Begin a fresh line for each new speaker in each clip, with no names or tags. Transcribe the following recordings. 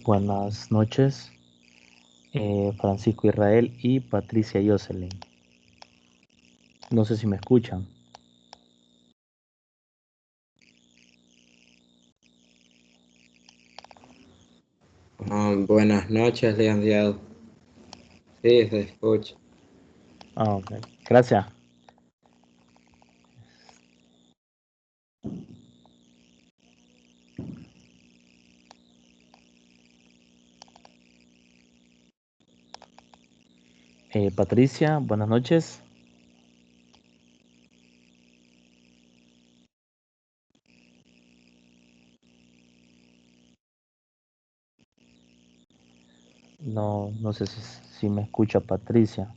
Buenas noches, Francisco Israel y Patricia Jocelyn. No sé si me escuchan.
Buenas noches, licenciado. Sí, se escucha.
Ok, gracias. Patricia, buenas noches. No sé si me escucha Patricia.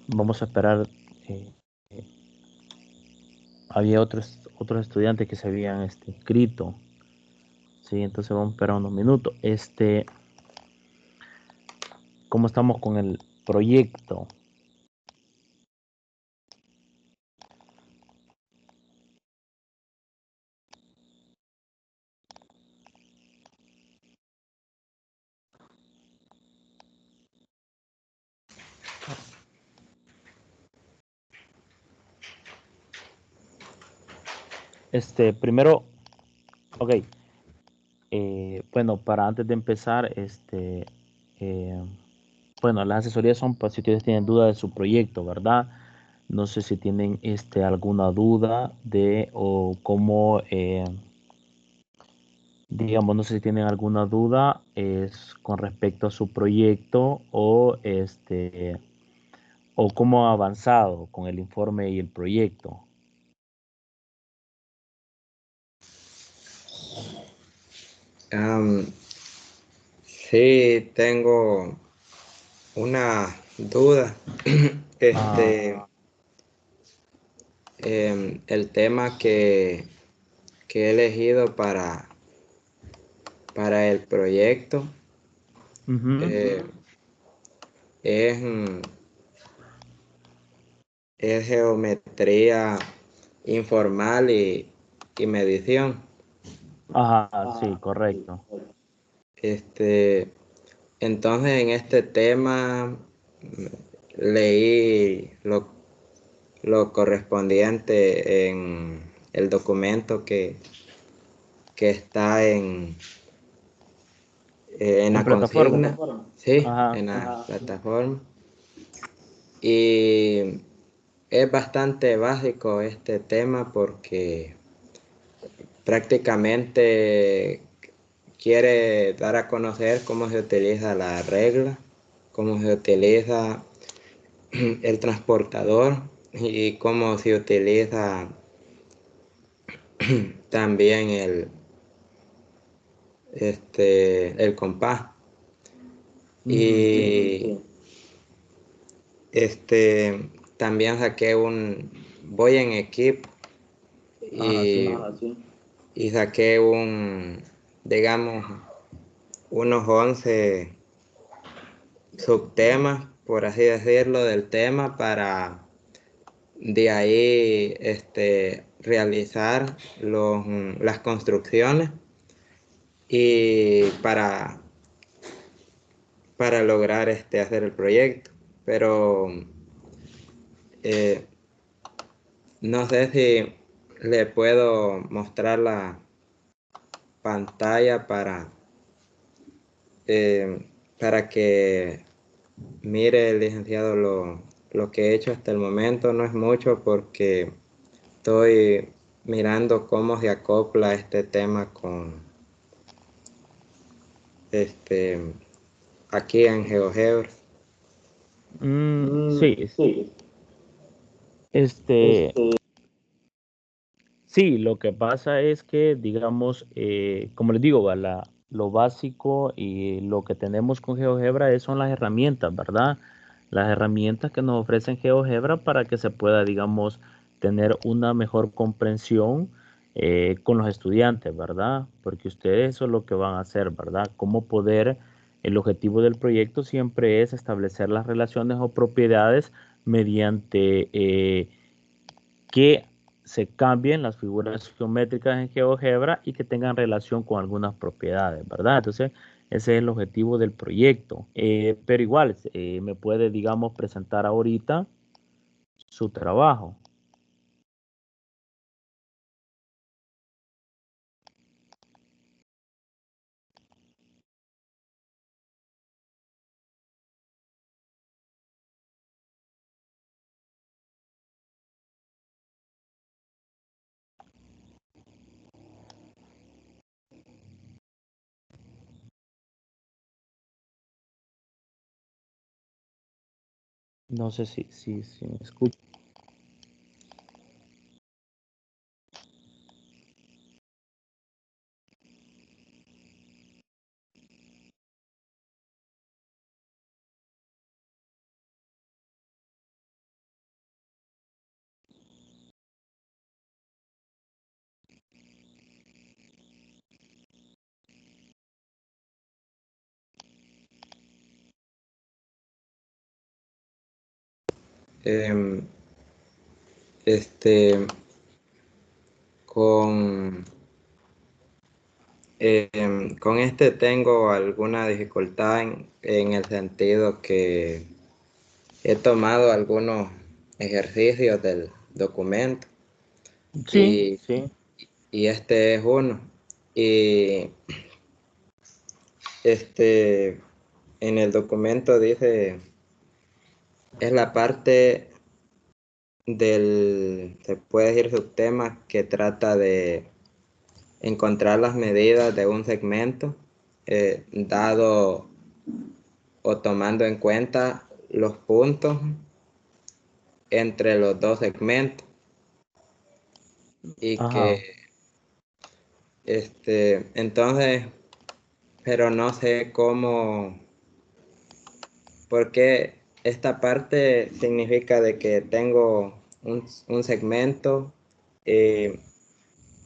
Vamos a esperar. eh, eh, Había otros estudiantes que se habían inscrito. Sí, entonces vamos a esperar unos minutos. ¿Cómo estamos con el proyecto? Primero, ok. Bueno, para antes de empezar, eh, bueno, las asesorías son para si ustedes tienen duda de su proyecto, ¿verdad? No sé si tienen alguna duda de o cómo, digamos, no sé si tienen alguna duda con respecto a su proyecto o cómo ha avanzado con el informe y el proyecto.
Sí, tengo una duda.
Ah,
El tema que he elegido para el proyecto
ujú.
eh, es, mm, es geometría informal y medición.
Ajá, sí, correcto.
Este, entonces en este tema leí lo correspondiente en el documento que está en
En
la
plataforma.
consigna, sí,
Ajá.
en la plataforma. Y es bastante básico este tema porque prácticamente quiere dar a conocer cómo se utiliza la regla, cómo se utiliza el transportador y cómo se utiliza también el compás.
Ujú, sí.
Y también voy en equipo
Ajá,
y,
sí.
y saqué digamos, unos 11 subtemas, por así decirlo, del tema para de ahí realizar las construcciones y para lograr hacer el proyecto. Pero eh, no sé si le puedo mostrar la pantalla para que mire el licenciado lo que he hecho hasta el momento. No es mucho porque estoy mirando cómo se acopla este tema con aquí en GeoGebra.
Sí, este, sí, lo que pasa es que, digamos, como les digo, va, lo básico y lo que tenemos con GeoGebra son las herramientas, ¿verdad? Las herramientas que nos ofrecen GeoGebra para que se pueda, digamos, tener una mejor comprensión con los estudiantes, ¿verdad? Porque ustedes eso es lo que van a hacer, ¿verdad? Cómo poder, el objetivo del proyecto siempre es establecer las relaciones o propiedades mediante qué se cambien las figuras geométricas en GeoGebra y que tengan relación con algunas propiedades, ¿verdad? Entonces, ese es el objetivo del proyecto. Pero igual, me puede, digamos, presentar ahorita su trabajo. No sé si me escucha.
Em, este, con, con este tengo alguna dificultad en el sentido que he tomado algunos ejercicios del documento
Sí,
y,
sí.
y este es uno. Y en el documento dice, es la parte se puede decir subtema que trata de encontrar las medidas de un segmento dado o tomando en cuenta los puntos entre los dos segmentos y
Ajá.
que entonces, pero no sé cómo, porque esta parte significa de que tengo un segmento eh,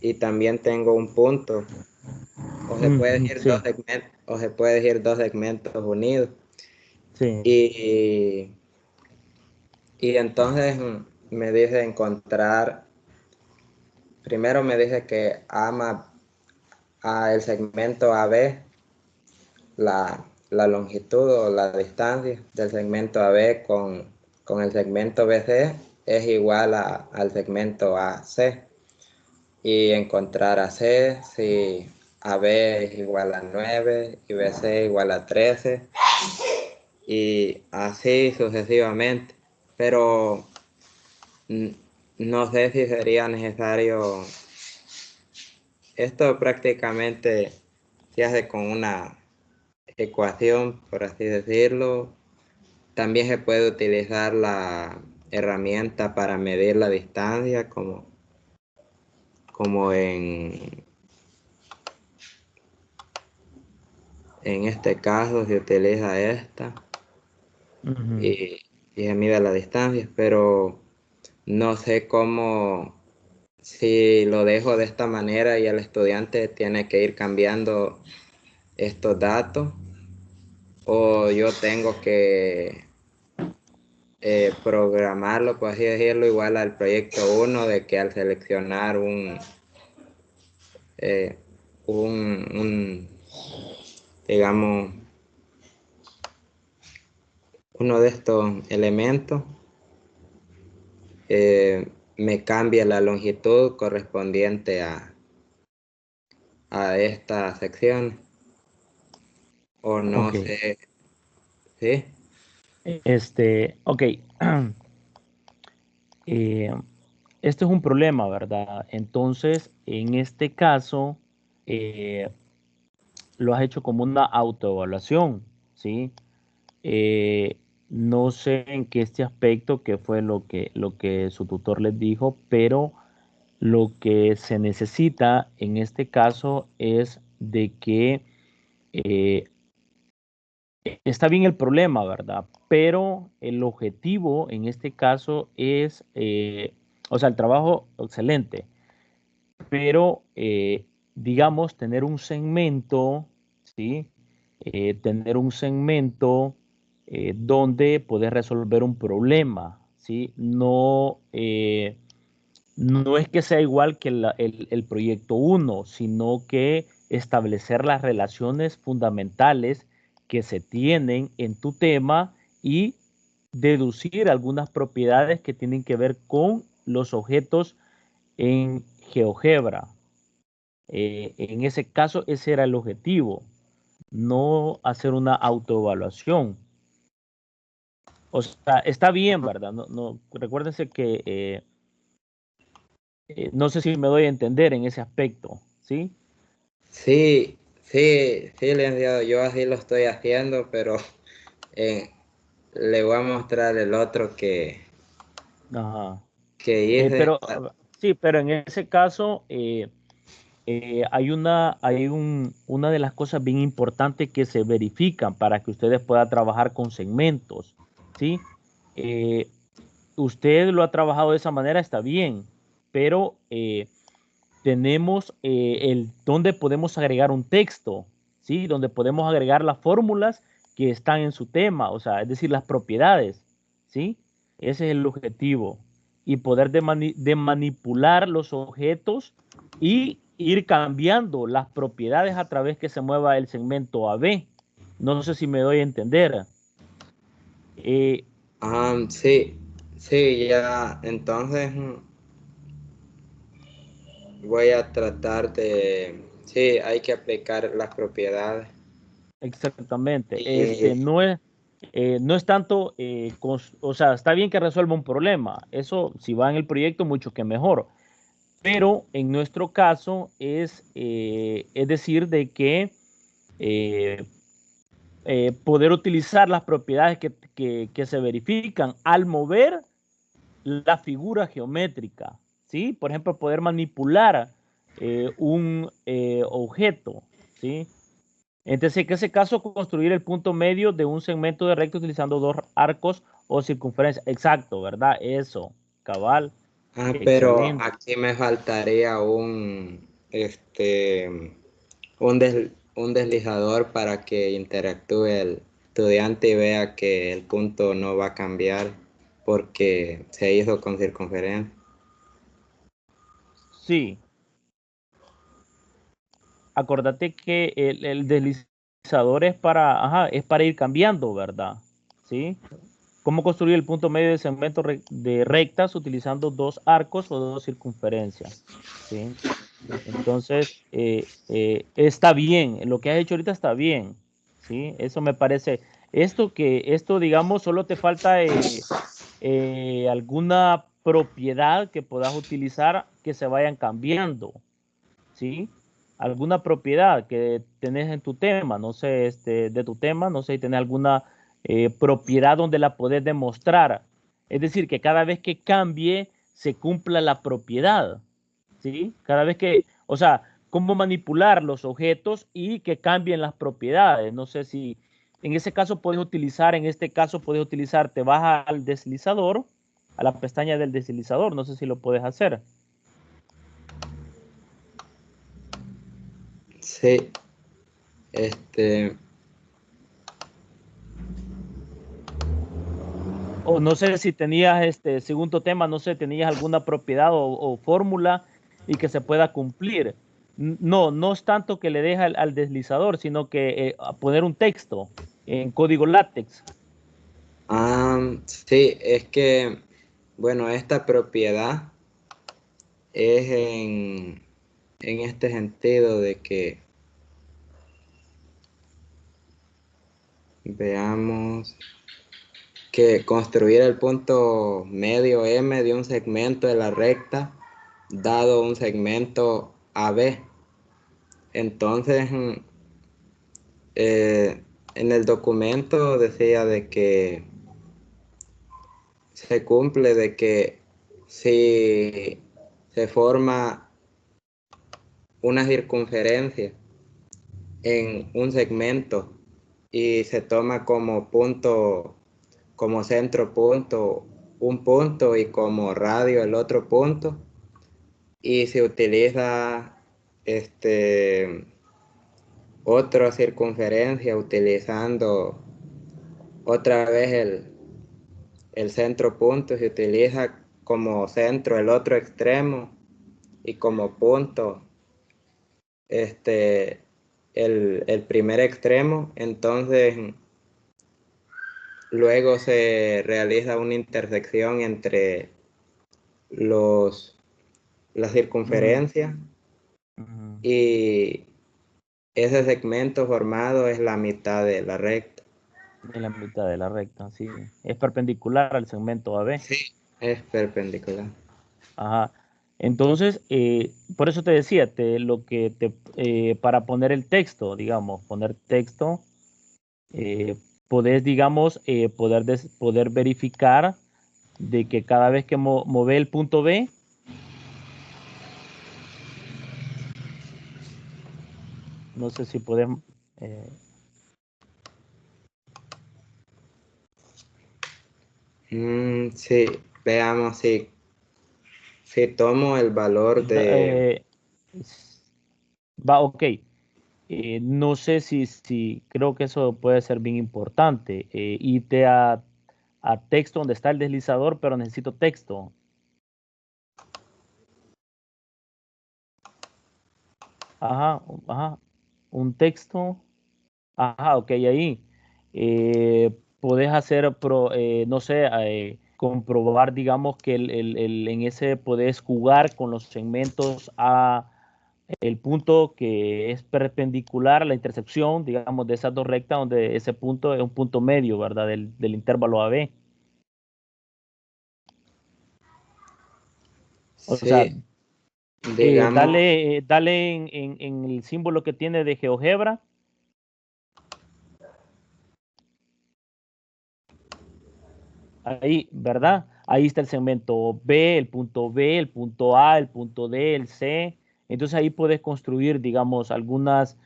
y también tengo un punto, o se puede decir dos
Sí,
segmentos, o se puede decir dos segmentos unidos.
sí.
Y, y entonces me dice encontrar, primero me dice que ama a el segmento AB, la longitud o la distancia del segmento AB con el segmento BC es igual al segmento AC. Y encontrar AC si AB es igual a 9 y BC igual a 13 y así sucesivamente. Pero no sé si sería necesario, esto prácticamente se hace con una ecuación, por así decirlo. También se puede utilizar la herramienta para medir la distancia, como en este caso se utiliza esta
Ujú.
y, y se mide la distancia, pero no sé cómo, si lo dejo de esta manera y el estudiante tiene que ir cambiando estos datos o yo tengo que programarlo, por así decirlo, igual al proyecto uno de que al seleccionar eh, un, digamos, uno de estos elementos, me cambia la longitud correspondiente a esta sección, o no
Ok.
sé, ¿sí?
Ok. Eh, Esto es un problema, ¿verdad? Entonces, en este caso, eh, lo has hecho como una autoevaluación, ¿sí? Eh, no sé en qué este aspecto, qué fue lo que su tutor les dijo, pero lo que se necesita en este caso es de que eh, está bien el problema, ¿verdad? Pero el objetivo en este caso es, o sea, el trabajo excelente, pero digamos, tener un segmento, ¿sí? Tener un segmento donde puedes resolver un problema, ¿sí? No, no es que sea igual que el proyecto uno, sino que establecer las relaciones fundamentales que se tienen en tu tema y deducir algunas propiedades que tienen que ver con los objetos en GeoGebra. En ese caso, ese era el objetivo, no hacer una autoevaluación. O sea, está bien, ¿verdad? Recuérdense que no sé si me doy a entender en ese aspecto, ¿sí?
Sí, sí, sí, licenciado, yo así lo estoy haciendo, pero eh, le voy a mostrar el otro
Ajá.
que hice.
Pero sí, pero en ese caso hay una de las cosas bien importantes que se verifican para que ustedes puedan trabajar con segmentos, ¿sí? Eh, usted lo ha trabajado de esa manera, está bien, pero tenemos el donde podemos agregar un texto, ¿sí? Donde podemos agregar las fórmulas que están en su tema, o sea, es decir, las propiedades, ¿sí? Ese es el objetivo. Y poder de manipular los objetos y ir cambiando las propiedades a través que se mueva el segmento AB. No sé si me doy a entender. Eh,
Sí, sí, ya, entonces voy a tratar de, sí, hay que aplicar las propiedades.
Exactamente.
Y,
No es tanto, o sea, está bien que resuelva un problema. Eso, si va en el proyecto, mucho que mejor. Pero en nuestro caso es decir, de que eh, poder utilizar las propiedades que se verifican al mover la figura geométrica, ¿sí? Por ejemplo, poder manipular un objeto, ¿sí? Entonces, en ese caso, construir el punto medio de un segmento de recta utilizando dos arcos o circunferencia. Exacto, ¿verdad? Eso, cabal.
pero
Excelente.
aquí me faltaría un deslizador para que interactúe el estudiante y vea que el punto no va a cambiar porque se hizo con circunferencia.
Sí, acordate que el deslizador es para, ajá, es para ir cambiando, ¿verdad? ¿Sí? ¿Cómo construir el punto medio de segmento de rectas utilizando dos arcos o dos circunferencias? ¿Sí? Entonces, está bien, lo que has hecho ahorita está bien, ¿sí? Eso me parece, esto, digamos, solo te falta alguna propiedad que puedas utilizar que se vayan cambiando, ¿sí? Alguna propiedad que tenés en tu tema, no sé, de tu tema, no sé si tenés alguna propiedad donde la podés demostrar. Es decir, que cada vez que cambie, se cumpla la propiedad, ¿sí? Cada vez que, o sea, cómo manipular los objetos y que cambien las propiedades. No sé si en ese caso puedes utilizar, te vas al deslizador, a la pestaña del deslizador, no sé si lo puedes hacer.
Sí, este,
O no sé si tenías segundo tema, no sé, tenías alguna propiedad o fórmula y que se pueda cumplir. No, no es tanto que le deja al deslizador, sino que a poner un texto en código látex.
sí, es que, bueno, esta propiedad es en este sentido de que, veamos, que construir el punto medio M de un segmento de la recta dado un segmento AB. Entonces, en el documento decía de que se cumple de que si se forma una circunferencia en un segmento y se toma como punto, como centro punto un punto y como radio el otro punto, y se utiliza otra circunferencia utilizando otra vez el centro punto, se utiliza como centro el otro extremo y como punto el primer extremo, entonces luego se realiza una intersección entre la circunferencia y ese segmento formado es la mitad de la recta.
En la mitad de la recta, sí. Es perpendicular al segmento AB.
Sí, es perpendicular.
Ajá. Entonces, por eso te decía, para poner el texto, digamos, poner texto, podés, digamos, poder verificar de que cada vez que move el punto B, no sé si podemos,
Sí, veamos si tomo el valor de...
va, ok. No sé si creo que eso puede ser bien importante. Irte a texto donde está el deslizador, pero necesito texto. Ajá, ajá. Un texto. Ajá, ok, ahí. Puedes hacer, no sé, comprobar, digamos, que en ese puedes jugar con los segmentos a el punto que es perpendicular a la intersección, digamos, de esas dos rectas, donde ese punto es un punto medio, ¿verdad? Del intervalo AB. O sea,
Sí, digamos,
dale en el símbolo que tiene de GeoGebra. Ahí, ¿verdad? Ahí está el segmento B, el punto A, el punto D, el C. Entonces ahí puedes construir, digamos, algunas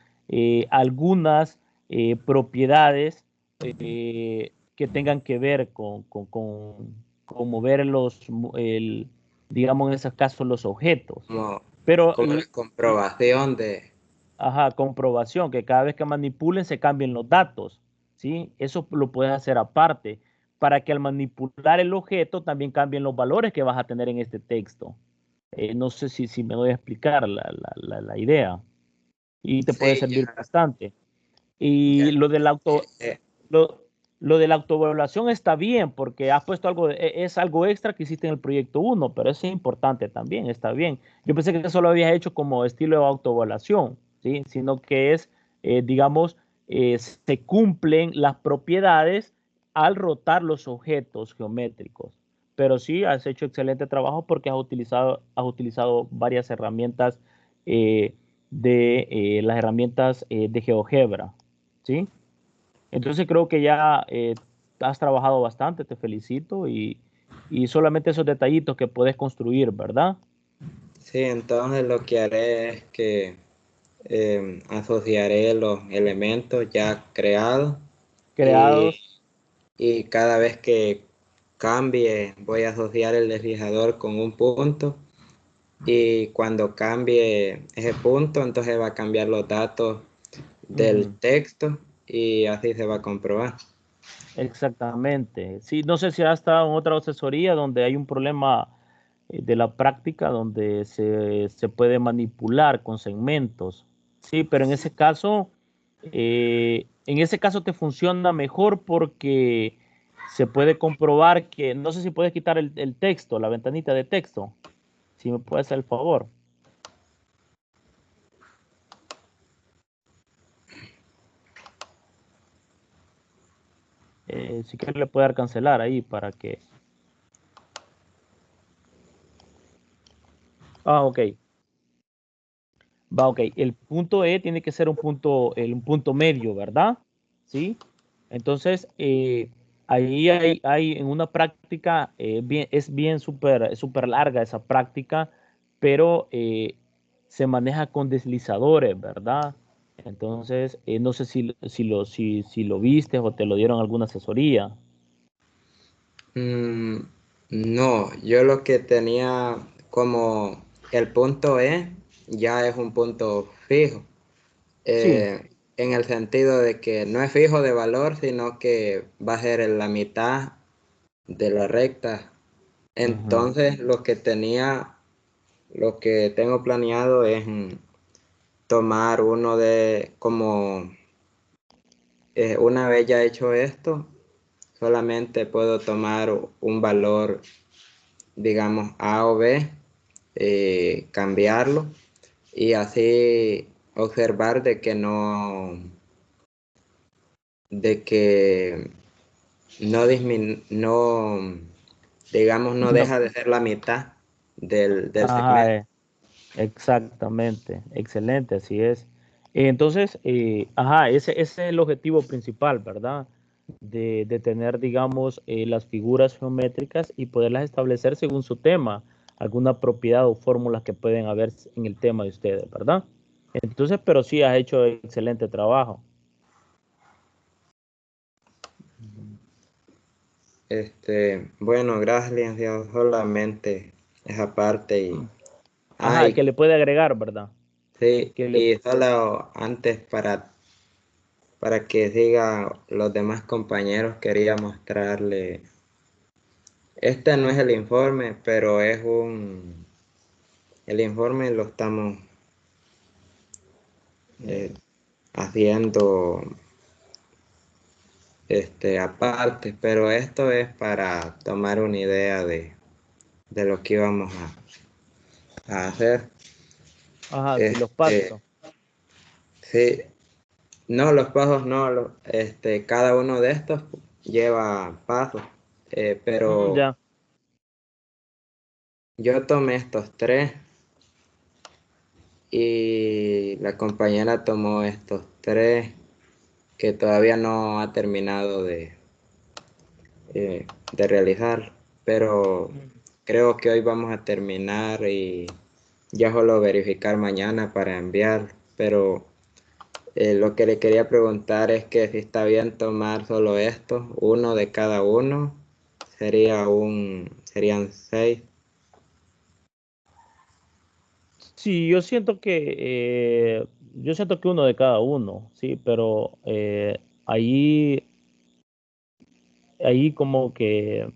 propiedades que tengan que ver con mover digamos, en ese caso, los objetos.
como,
Pero,
como la comprobación de...
ajá, comprobación, que cada vez que manipulen se cambien los datos, ¿sí? Eso lo puedes hacer aparte, para que al manipular el objeto también cambien los valores que vas a tener en este texto. No sé si me doy a explicar la idea y te puede
Sí,
servir
ya,
bastante.
ya
Y
eh,
lo, lo de la autoevaluación está bien porque has puesto es algo extra que hiciste en el proyecto uno, pero eso es importante también, está bien. Yo pensé que eso lo habías hecho como estilo de autoevaluación, ¿sí? Sino que es, digamos, se cumplen las propiedades al rotar los objetos geométricos. Pero sí, has hecho excelente trabajo porque has utilizado varias herramientas las herramientas de GeoGebra, ¿sí? Entonces creo que ya has trabajado bastante, te felicito y solamente esos detallitos que puedes construir, ¿verdad?
sí, entonces lo que haré es que asociaré los elementos ya creados y,
Creados.
y cada vez que cambie voy a asociar el deslizador con un punto y cuando cambie ese punto entonces va a cambiar los datos del
Ujú,
texto y así se va a comprobar.
exactamente. Sí, no sé si has estado en otra asesoría donde hay un problema de la práctica donde se puede manipular con segmentos. Sí, pero en ese caso te funciona mejor porque se puede comprobar que, no sé si puedes quitar el texto, la ventanita de texto, si me puedes hacer el favor. Si quieres le puedes dar cancelar ahí para que... Ah, ok. Va, ok. El punto E tiene que ser un punto medio, ¿verdad? ¿Sí? Entonces, ahí hay en una práctica, es bien súper larga esa práctica, pero se maneja con deslizadores, ¿verdad? Entonces, no sé si lo viste o te lo dieron alguna asesoría.
Mm, no, yo lo que tenía como el punto E ya es un punto fijo,
Sí,
en el sentido de que no es fijo de valor, sino que va a ser en la mitad de la recta Entonces, lo que tengo planeado es tomar uno de, como una vez ya hecho esto, solamente puedo tomar un valor, digamos, A o B, cambiarlo y así observar de que no, digamos, no
No,
deja de ser la mitad del
ajá,
segmento.
exactamente, excelente, así es. Entonces, ajá, ese es el objetivo principal, ¿verdad? De tener, digamos, las figuras geométricas y poderlas establecer según su tema, alguna propiedad o fórmulas que pueden haber en el tema de ustedes, ¿verdad? Entonces, pero sí has hecho excelente trabajo.
Bueno, gracias, licenciado, solamente esa parte
Ajá,
y
que le puede agregar, ¿verdad?
sí,
Que le,
y solo antes para que siga los demás compañeros, quería mostrarle, este no es el informe, pero el informe lo estamos eh, haciendo aparte, pero esto es para tomar una idea de lo que íbamos a hacer.
ajá, sí, los
Este,
pasos.
sí, no, los pasos no, cada uno de estos lleva pasos, pero
Ya.
yo tomé estos tres y la compañera tomó estos tres que todavía no ha terminado de realizar, pero creo que hoy vamos a terminar y ya solo verificar mañana para enviar, pero lo que le quería preguntar es que si está bien tomar solo estos, uno de cada uno, serían 6.
Sí, yo siento que uno de cada uno, sí, pero ahí, ahí como que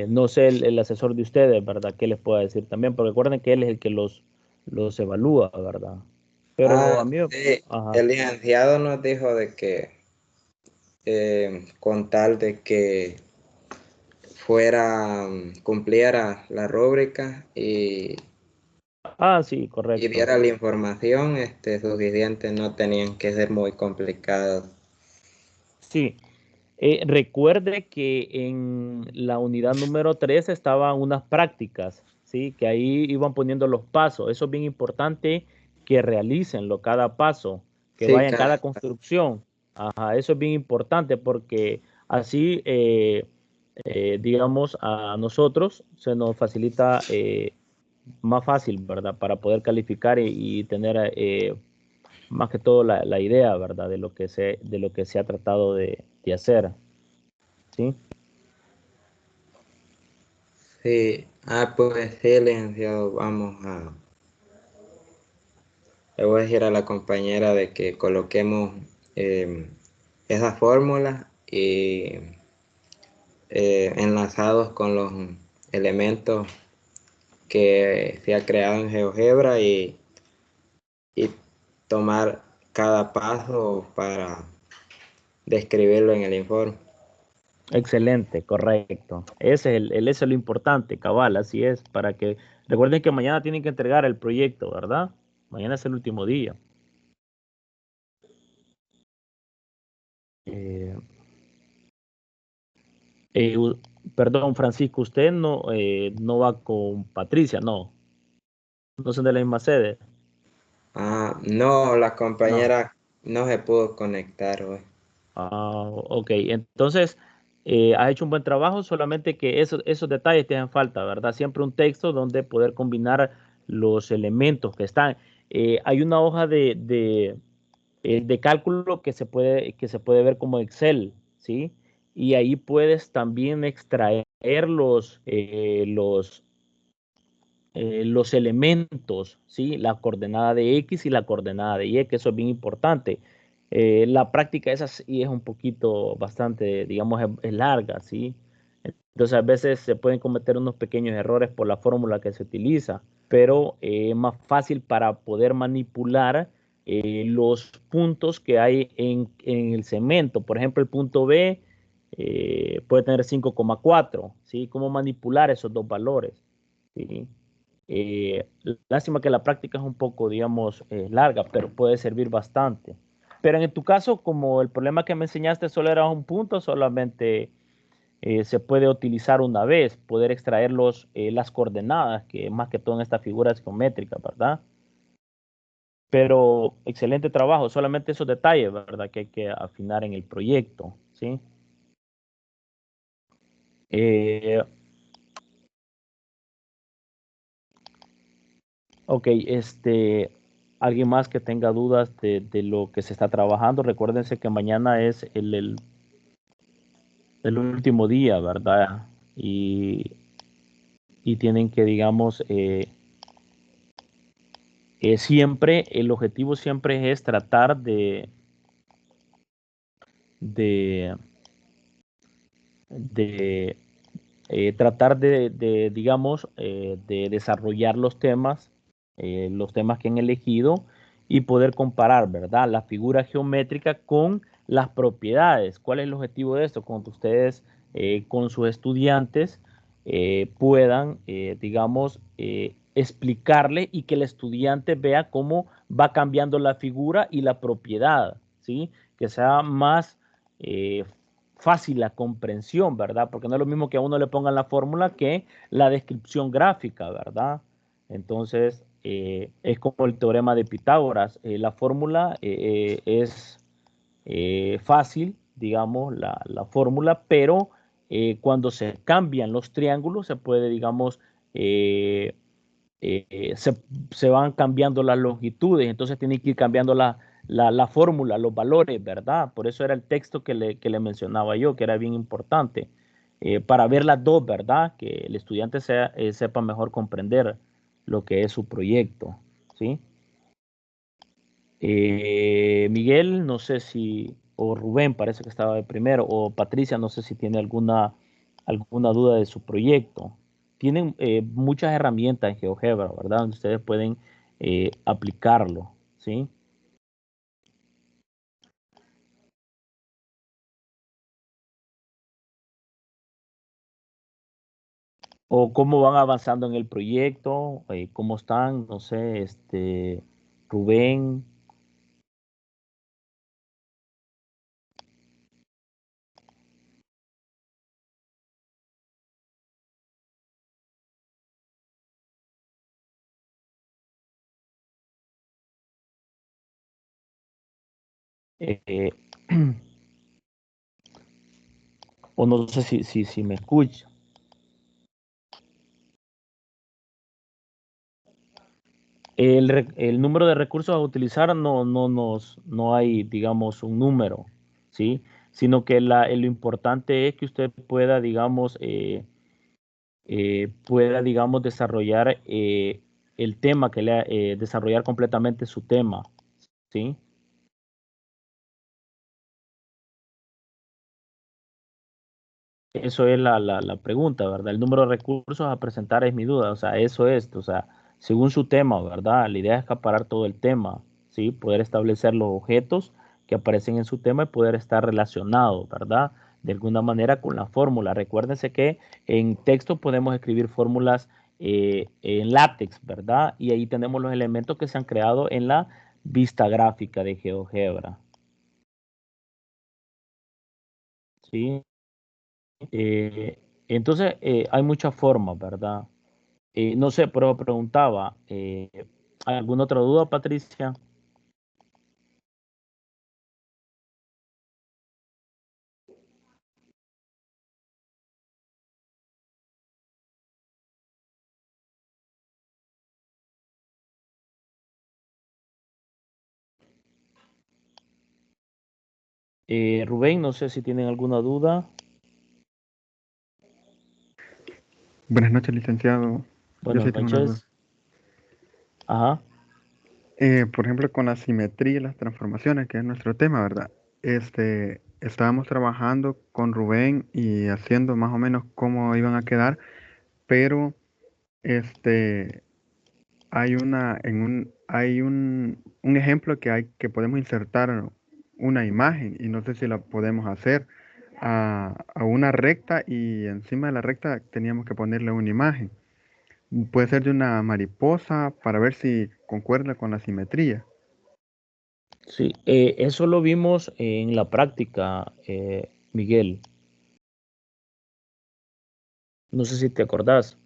no sé el asesor de ustedes, ¿verdad? ¿Qué les puedo decir también? Porque recuerden que él es el que los evalúa, ¿verdad? Pero a
Ah,
mí,
sí,
ajá.
el licenciado nos dijo de que con tal de que cumpliera la rúbrica
Ah, sí,
y
correcto.
diera la información suficiente, no tenían que ser muy complicados.
Sí. Recuerde que en la unidad número 3 estaban unas prácticas, ¿sí? Que ahí iban poniendo los pasos. Eso es bien importante que realicenlo cada paso, que
Sí,
vayan cada construcción. Ajá, eso es bien importante porque así, digamos, a nosotros se nos facilita más fácil, ¿verdad? Para poder calificar y tener más que todo la idea, ¿verdad? De lo que se ha tratado de hacer. Sí,
sí. Pues sí, licenciado, le voy a decir a la compañera de que coloquemos esa fórmula y enlazados con los elementos que se ha creado en GeoGebra y tomar cada paso para describirlo en el informe.
excelente, correcto. Ese es ese es lo importante, cabal, así es, para que recuerden que mañana tienen que entregar el proyecto, ¿verdad? Mañana es el último día. Eh, eh, u- Perdón, Francisco, usted no va con Patricia, no son de la misma sede.
No, la
No.
compañera no se pudo conectar hoy.
Ah, ok, entonces has hecho un buen trabajo, solamente que esos detalles te hacen falta, ¿verdad? Siempre un texto donde poder combinar los elementos que están. Hay una hoja de cálculo que se puede ver como Excel, ¿sí? Y ahí puedes también extraer los elementos, ¿sí? La coordenada de X y la coordenada de Y, que eso es bien importante. La práctica esa sí es un poquito bastante, digamos, es larga, ¿sí? Entonces a veces se pueden cometer unos pequeños errores por la fórmula que se utiliza, pero es más fácil para poder manipular los puntos que hay en el cemento. Por ejemplo, el punto B puede tener 5,4, ¿sí? ¿Cómo manipular esos dos valores? ¿Sí? Eh, Lástima que la práctica es un poco, digamos, larga, pero puede servir bastante. Pero en tu caso, como el problema que me enseñaste solo era un punto, solamente se puede utilizar una vez, poder extraer las coordenadas, que más que todo en estas figuras geométricas, ¿verdad? Pero excelente trabajo, solamente esos detalles, ¿verdad? Que hay que afinar en el proyecto, ¿sí? Eh, ok, alguien más que tenga dudas de lo que se está trabajando, recuérdense que mañana es el último día, ¿verdad? Y tienen que, digamos, siempre, el objetivo siempre es tratar de, de tratar digamos, de desarrollar los temas que han elegido y poder comparar, ¿verdad? La figura geométrica con las propiedades. ¿Cuál es el objetivo de esto? Cuando ustedes con sus estudiantes puedan, digamos, explicarle y que el estudiante vea cómo va cambiando la figura y la propiedad, ¿sí? Que sea más fácil la comprensión, ¿verdad? Porque no es lo mismo que a uno le pongan la fórmula que la descripción gráfica, ¿verdad? Entonces, es como el teorema de Pitágoras. La fórmula es fácil, digamos, la fórmula, pero cuando se cambian los triángulos se puede, digamos, eh, se van cambiando las longitudes, entonces tiene que ir cambiando la fórmula, los valores, ¿verdad? Por eso era el texto que le mencionaba yo, que era bien importante, para ver las dos, ¿verdad? Que el estudiante sepa mejor comprender lo que es su proyecto, ¿sí? Miguel, no sé si, o Rubén parece que estaba de primero, o Patricia, no sé si tiene alguna duda de su proyecto. Tienen muchas herramientas en GeoGebra, ¿verdad? Donde ustedes pueden aplicarlo, ¿sí? O cómo van avanzando en el proyecto, cómo están, no sé, Rubén. eh, o no sé si me escucha. El número de recursos a utilizar no hay, digamos, un número, ¿sí? Sino que lo importante es que usted pueda, digamos, desarrollar el tema, desarrollar completamente su tema, ¿sí? Eso es la pregunta, ¿verdad? El número de recursos a presentar es mi duda, o sea, eso es, o sea, según su tema, ¿verdad? La idea es acaparar todo el tema, ¿sí? Poder establecer los objetos que aparecen en su tema y poder estar relacionados, ¿verdad? De alguna manera con la fórmula. Recuérdense que en texto podemos escribir fórmulas en látex, ¿verdad? Y ahí tenemos los elementos que se han creado en la vista gráfica de GeoGebra, ¿sí? Entonces, hay muchas formas, ¿verdad? No sé, pero preguntaba, ¿alguna otra duda, Patricia? Rubén, no sé si tienen alguna duda.
Buenas noches, licenciado. Yo
Buenas
sí tengo una duda.
noches. Ajá.
Por ejemplo, con la simetría y las transformaciones, que es nuestro tema, ¿verdad? estábamos trabajando con Rubén y haciendo más o menos cómo iban a quedar, pero este, hay un ejemplo que podemos insertar una imagen y no sé si la podemos hacer a una recta y encima de la recta teníamos que ponerle una imagen. Puede ser de una mariposa para ver si concuerda con la simetría.
Sí, eso lo vimos en la práctica, Miguel. No sé si te acordás.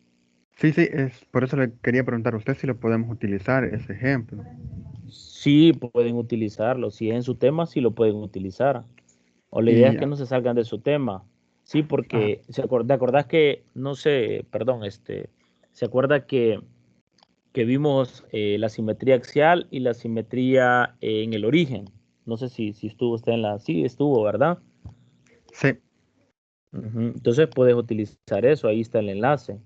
Sí, sí, es por eso le quería preguntar a usted si lo podemos utilizar ese ejemplo.
Sí, pueden utilizarlo. Si es en su tema, sí lo pueden utilizar. O la idea es
Y,
que no se salgan de su tema. Sí,
ah,
porque ¿te acordás que, no sé, perdón, se acuerda que vimos la simetría axial y la simetría en el origen? No sé si estuvo usted en la... Sí, estuvo, ¿verdad?
sí,
Ujú. Entonces puedes utilizar eso, ahí está el enlace.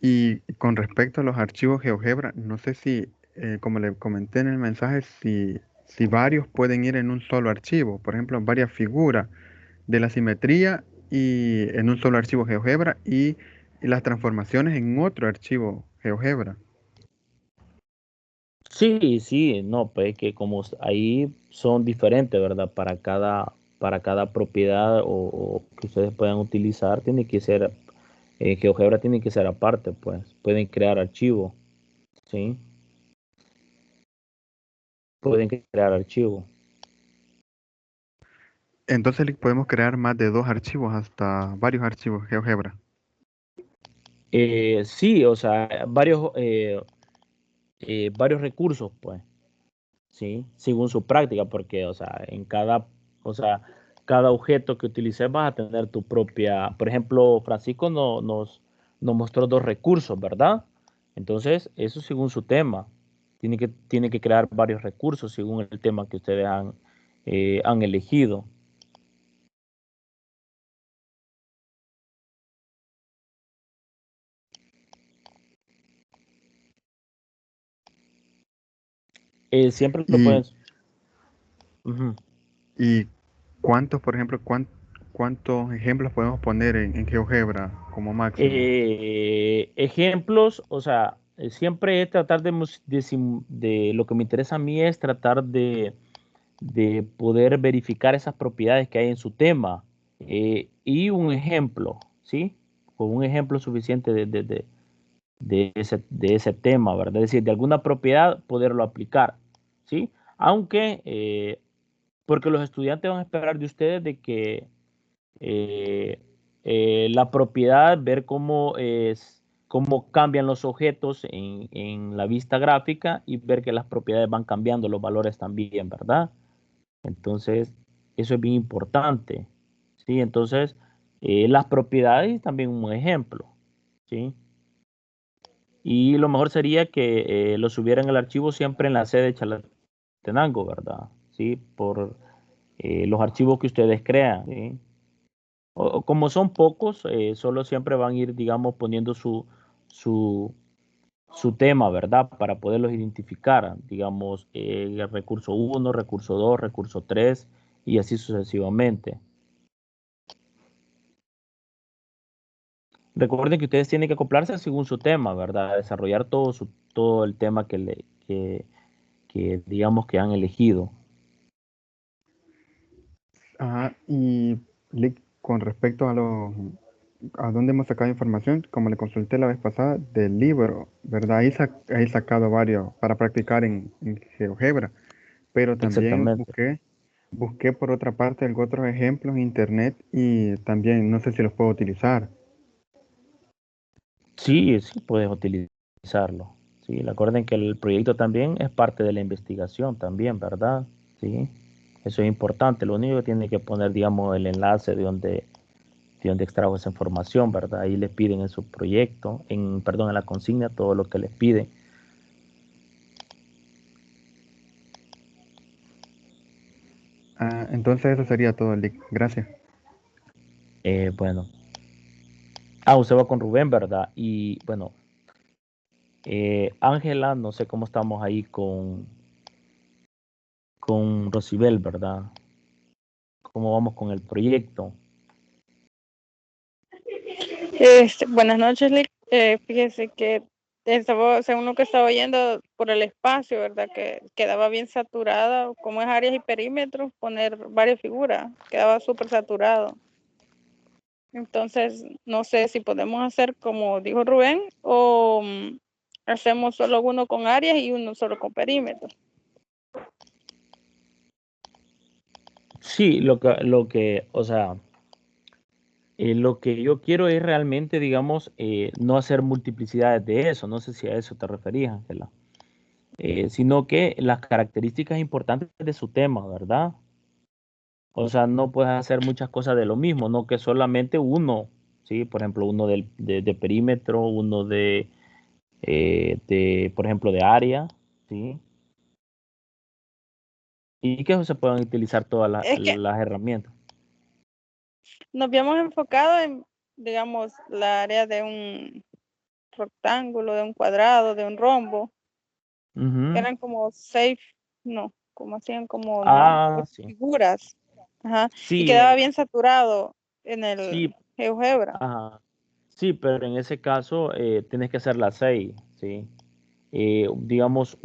y con respecto a los archivos GeoGebra, no sé si, como le comenté en el mensaje, si varios pueden ir en un solo archivo, por ejemplo, varias figuras de la simetría y en un solo archivo GeoGebra y las transformaciones en otro archivo GeoGebra.
Sí, sí, no, pues que como ahí son diferentes, ¿verdad? Para cada propiedad o que ustedes puedan utilizar, tiene que ser, GeoGebra tiene que ser aparte, pues. Pueden crear archivos, ¿sí? Pueden crear archivos.
Entonces podemos crear más de dos archivos, hasta varios archivos GeoGebra.
Sí, o sea, varios recursos, pues. ¿Sí? Según su práctica, porque, o sea, o sea, cada objeto que utilices vas a tener tu propia, por ejemplo, Francisco nos mostró dos recursos, ¿verdad? Entonces, eso según su tema. Tiene que crear varios recursos según el tema que ustedes han elegido. Siempre lo
Y,
pueden... Ujú.
y cuántos, por ejemplo, cuántos ejemplos podemos poner en GeoGebra como máximo.
Ejemplos, o sea, siempre es tratar de lo que me interesa a mí es tratar de poder verificar esas propiedades que hay en su tema. Y un ejemplo, ¿sí? Con un ejemplo suficiente de ese tema, ¿verdad? Es decir, de alguna propiedad poderlo aplicar, ¿sí? Aunque, porque los estudiantes van a esperar de ustedes de que eh, la propiedad, ver cómo cambian los objetos en la vista gráfica y ver que las propiedades van cambiando, los valores también, ¿verdad? Entonces, eso es bien importante, ¿sí? Entonces, las propiedades también un ejemplo, ¿sí? Y lo mejor sería que lo subieran el archivo siempre en la sede de Chalatenango, ¿verdad? ¿Sí? Por los archivos que ustedes crean, ¿sí? O como son pocos, solo siempre van a ir, digamos, poniendo su, su tema, ¿verdad? Para poderlos identificar, digamos, el recurso uno, recurso 2, recurso 3 y así sucesivamente. Recuerden que ustedes tienen que acoplarse según su tema, ¿verdad? Desarrollar todo el tema que digamos que han elegido.
Ajá, y con respecto a dónde hemos sacado información, como le consulté la vez pasada, del libro, ¿verdad? Ahí he sacado varios para practicar en GeoGebra, pero también
Exactamente.
busqué por otra parte otros ejemplos en internet y también no sé si los puedo utilizar.
Sí, sí puedes utilizarlo. Sí, recuerden que el proyecto también es parte de la investigación también, ¿verdad? Sí, eso es importante. Lo único que tiene que poner, digamos, el enlace de donde extrajo esa información, ¿verdad? Ahí les piden en su proyecto, perdón, en la consigna, todo lo que les piden.
Ah, entonces eso sería todo, Lick. Gracias.
Bueno, usted va con Rubén, ¿verdad? Y bueno, Ángela, no sé cómo estamos ahí Rosibel, ¿verdad? ¿Cómo vamos con el proyecto?
Buenas noches, Lick. Fíjese que según lo que estaba oyendo por el espacio, ¿verdad? Que quedaba bien saturada, como es áreas y perímetros, poner varias figuras, quedaba súper saturado. Entonces, no sé si podemos hacer como dijo Rubén, o hacemos solo uno con áreas y uno solo con perímetros.
Sí, o sea, lo que yo quiero es realmente, digamos, no hacer multiplicidades de eso. No sé si a eso te referías, Ángela. Sino que las características importantes de su tema, ¿verdad? O sea, no puedes hacer muchas cosas de lo mismo, no que solamente uno, ¿sí? Por ejemplo, uno de perímetro, uno por ejemplo, de área, ¿sí? Y que se puedan utilizar todas
Es que
las herramientas.
nos habíamos enfocado en, digamos, la área de un rectángulo, de un cuadrado, de un rombo.
Ujú.
Eran como 6, no, como hacían como
Ah,
8
sí.
figuras. Ajá. Y
Sí,
quedaba bien saturado en el
sí,
GeoGebra.
ajá. Sí, pero en ese caso tienes que hacer las 6, ¿sí? Digamos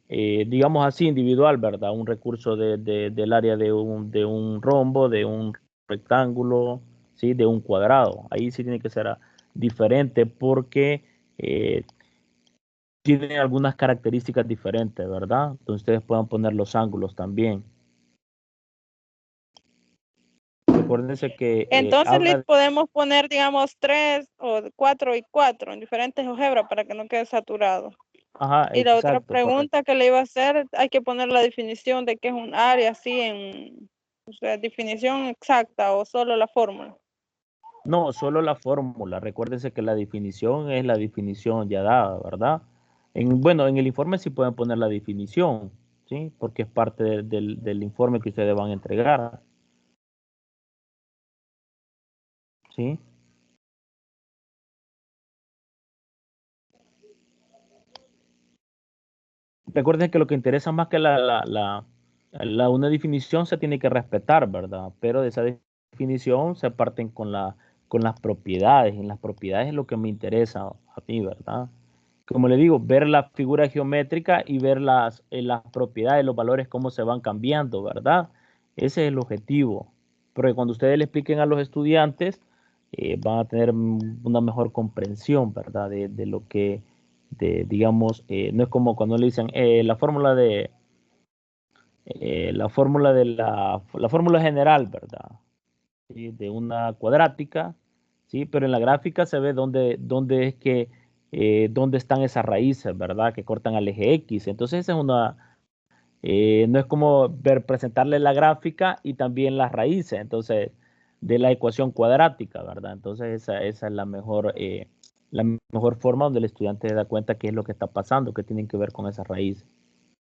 digamos así, individual, ¿verdad? Un recurso del área de un rombo, de un rectángulo, ¿sí? De un cuadrado. Ahí sí tiene que ser diferente porque eh, tiene algunas características diferentes, ¿verdad? Entonces ustedes puedan poner los ángulos también. Recuérdense que
Entonces, Liz,
habla.
podemos poner, digamos, 3 o 4 y 4 en diferentes GeoGebra para que no quede saturado.
Ajá,
Y la otra
exacto, correcto.
pregunta que le iba a hacer, hay que poner la definición de qué es un área, así o sea, definición exacta o solo la fórmula.
No, solo la fórmula. Recuérdense que la definición es la definición ya dada, ¿verdad? Bueno, en el informe sí pueden poner la definición, ¿sí? Porque es parte del informe que ustedes van a entregar, ¿sí? Recuerden que lo que interesa más que una definición se tiene que respetar, ¿verdad? Pero de esa definición se parten con las propiedades. Y en las propiedades es lo que me interesa a mí, ¿verdad? Como le digo, ver la figura geométrica y ver las propiedades, los valores, cómo se van cambiando, ¿verdad? Ese es el objetivo. Porque cuando ustedes le expliquen a los estudiantes, van a tener una mejor comprensión, ¿verdad? De lo que digamos, no es como cuando le dicen la fórmula general, ¿verdad? ¿Sí? De una cuadrática, ¿sí? Pero en la gráfica se ve dónde están esas raíces, ¿verdad? Que cortan al eje X. Entonces esa no es como presentarle la gráfica y también las raíces, entonces, de la ecuación cuadrática, ¿verdad? Entonces esa es la mejor forma donde el estudiante se da cuenta qué es lo que está pasando, qué tienen que ver con esas raíces.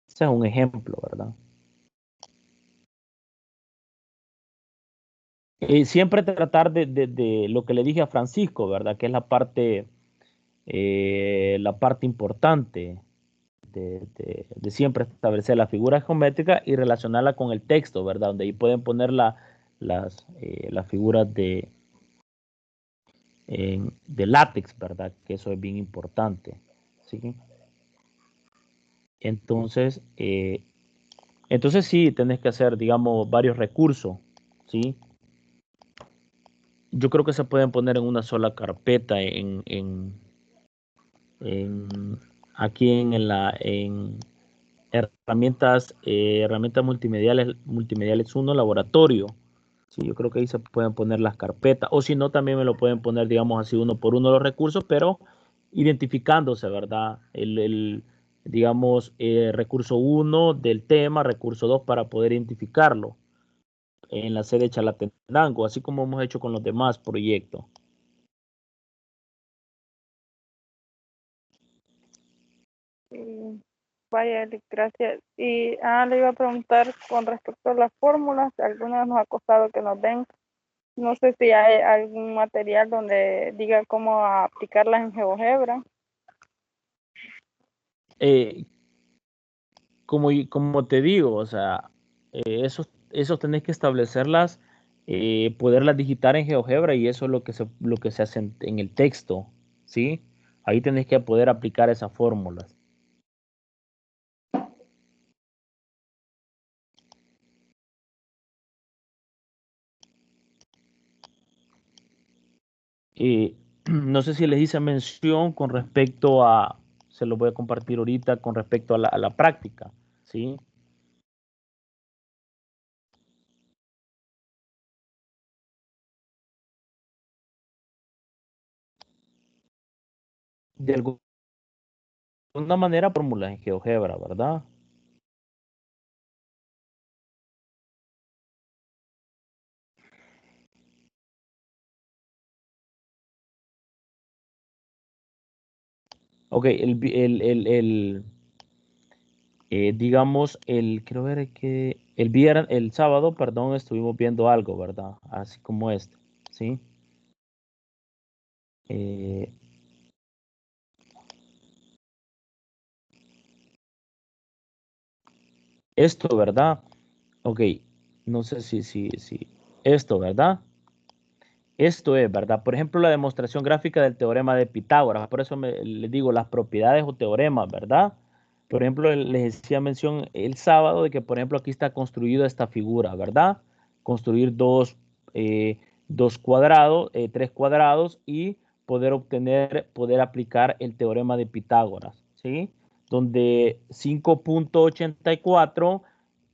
Ese es un ejemplo, ¿verdad? Siempre tratar de lo que le dije a Francisco, ¿verdad? Que es la parte importante de siempre establecer la figura geométrica y relacionarla con el texto, ¿verdad? Donde ahí pueden poner las figuras de látex, ¿verdad? Que eso es bien importante, ¿sí? Entonces, sí, tenés que hacer, digamos, varios recursos, ¿sí? Yo creo que se pueden poner en una sola carpeta aquí en herramientas multimediales 1, laboratorio. Sí, yo creo que ahí se pueden poner las carpetas, o si no, también me lo pueden poner, digamos así, uno por uno los recursos, pero identificándose, ¿verdad? Digamos, recurso 1 del tema, recurso 2 para poder identificarlo en la sede Chalatenango, así como hemos hecho con los demás proyectos.
Vaya, Eric, gracias. Y le iba a preguntar con respecto a las fórmulas, algunas nos ha costado que nos den. No sé si hay algún material donde diga cómo aplicarlas en GeoGebra.
Eh, como te digo, o sea, esos tenés que establecerlas, poderlas digitar en GeoGebra y eso es lo que se hace en el texto, ¿sí? Ahí tenés que poder aplicar esas fórmulas. No sé si les hice mención con respecto a, se lo voy a compartir ahorita con respecto a la práctica, ¿sí? De alguna manera, fórmulas en GeoGebra, ¿verdad? Ok, digamos, quiero ver que el viernes, el sábado, perdón, estuvimos viendo algo, ¿verdad? Así como este, ¿sí? Eh, esto, ¿verdad? Ok, no sé si, esto, ¿verdad? Esto es, ¿verdad? Por ejemplo, la demostración gráfica del teorema de Pitágoras. Por eso les digo las propiedades o teoremas, ¿verdad? Por ejemplo, les decía mención el sábado de que, por ejemplo, aquí está construida esta figura, ¿verdad? Construir dos cuadrados, tres cuadrados y poder aplicar el teorema de Pitágoras, ¿sí? Donde 5.84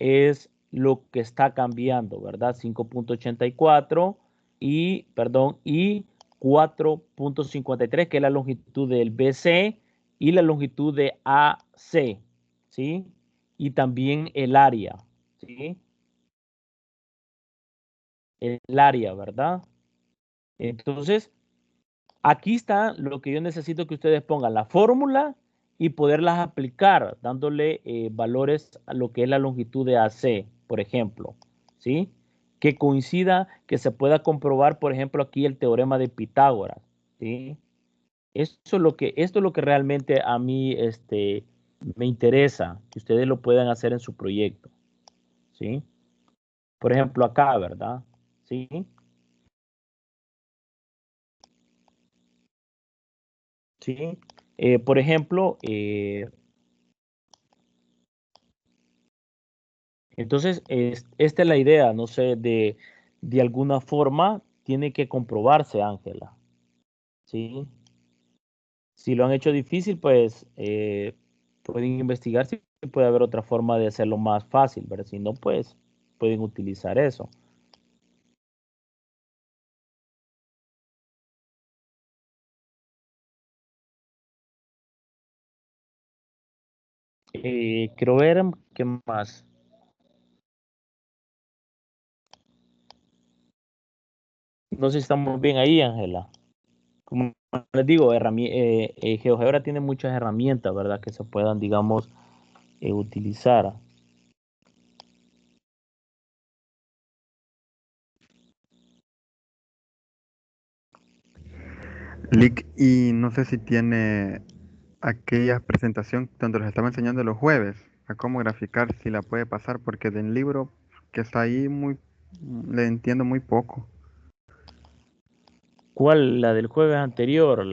es lo que está cambiando, ¿verdad? 5.84 y 4.53, que es la longitud del BC y la longitud de AC, ¿sí? Y también el área, ¿sí? El área, ¿verdad? Entonces, aquí está lo que yo necesito que ustedes pongan la fórmula y poderlas aplicar, dándole valores a lo que es la longitud de AC, por ejemplo, ¿sí? Que coincida, que se pueda comprobar, por ejemplo, aquí el teorema de Pitágoras, ¿sí? Esto es lo que realmente a mí me interesa, que ustedes lo puedan hacer en su proyecto, ¿sí? Por ejemplo, acá, ¿verdad? ¿Sí? ¿Sí? Por ejemplo, entonces, esta es la idea, no sé, de alguna forma tiene que comprobarse, Ángela, ¿sí? Si lo han hecho difícil, pues pueden investigar si puede haber otra forma de hacerlo más fácil, ¿verdad? Si no, pues pueden utilizar eso. Quiero ver qué más. No sé si estamos bien ahí, Ángela. Como les digo, GeoGebra tiene muchas herramientas, ¿verdad? Que se puedan, digamos, utilizar.
Lick, y no sé si tiene aquella presentación donde los estaba enseñando los jueves a cómo graficar, si la puede pasar, porque del libro que está ahí le entiendo muy poco.
¿Cuál? La del jueves anterior,